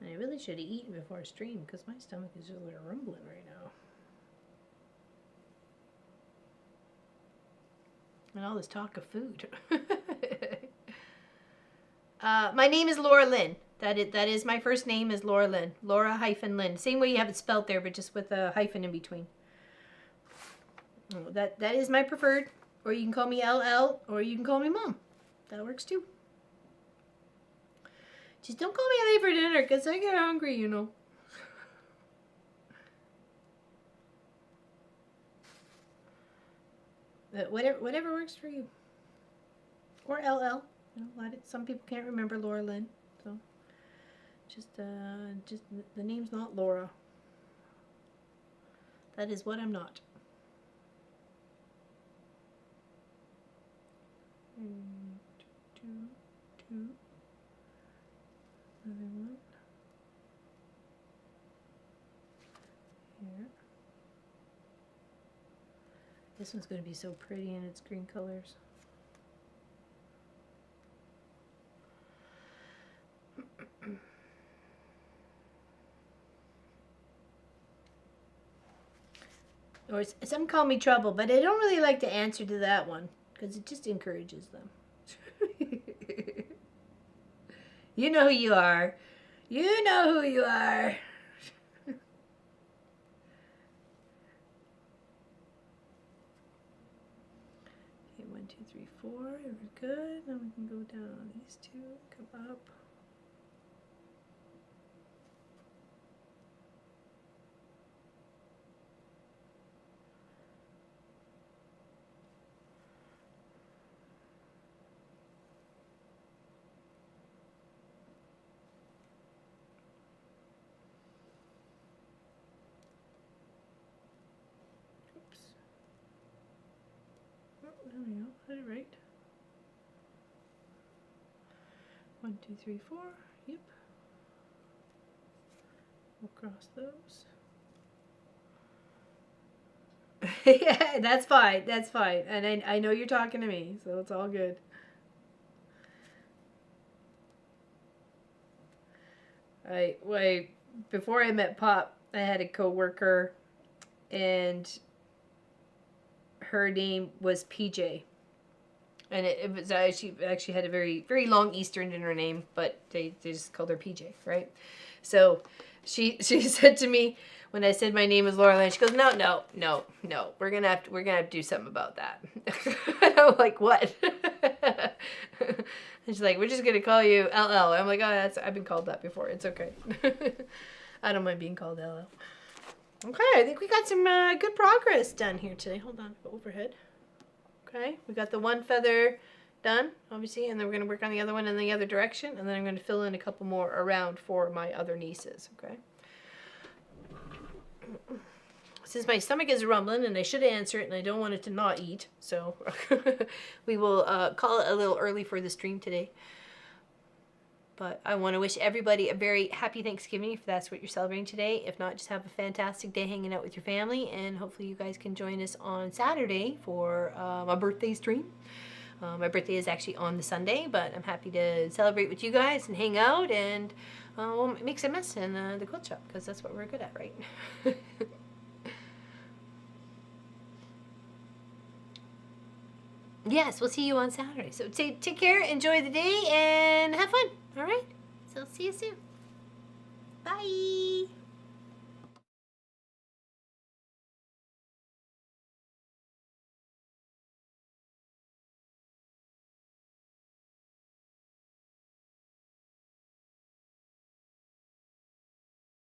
I really should have eaten before stream because my stomach is just like rumbling right now. And all this talk of food. My name is Laura Lynn. That is my first name is Laura Lynn. Laura-Lynn. Same way you have it spelled there, but just with a hyphen in between. That is my preferred. Or you can call me LL, or you can call me Mom. That works too. Just don't call me late for dinner, because I get hungry, you know. But whatever works for you. Or LL. You know, some people can't remember Laura Lynn, so just the name's not Laura. That is what I'm not. Two. Another one. Here. This one's going to be so pretty in its green colors. Or some call me Trouble, but I don't really like to answer to that one because it just encourages them. You know who you are. You know who you are. Okay, 1, 2, 3, 4. We're good. Now we can go down. These two come up. There we go. Had it right. 1, 2, 3, 4. Yep. We'll cross those. Yeah, that's fine. That's fine. And I know you're talking to me, so it's all good. Before I met Pop, I had a coworker, and her name was PJ, and it was she actually had a very, very long Eastern in her name, but they just called her PJ, right? So she said to me when I said my name is Laura Lynn, she goes, no, we're gonna have to do something about that. And I'm like, what? And she's like, we're just gonna call you LL. I'm like, oh, I've been called that before. It's okay. I don't mind being called LL. Okay, I think we got some good progress done here today. Hold on, overhead. Okay, we got the one feather done, obviously, and then we're going to work on the other one in the other direction, and then I'm going to fill in a couple more around for my other nieces, okay? Since my stomach is rumbling, and I should answer it, and I don't want it to not eat, so we will call it a little early for the stream today. But I want to wish everybody a very happy Thanksgiving if that's what you're celebrating today. If not, just have a fantastic day hanging out with your family. And hopefully you guys can join us on Saturday for my birthday stream. My birthday is actually on the Sunday, but I'm happy to celebrate with you guys and hang out and we'll make some mess in the quilt shop because that's what we're good at, right? Yes, we'll see you on Saturday. So take care, enjoy the day, and have fun. All right? So see you soon. Bye.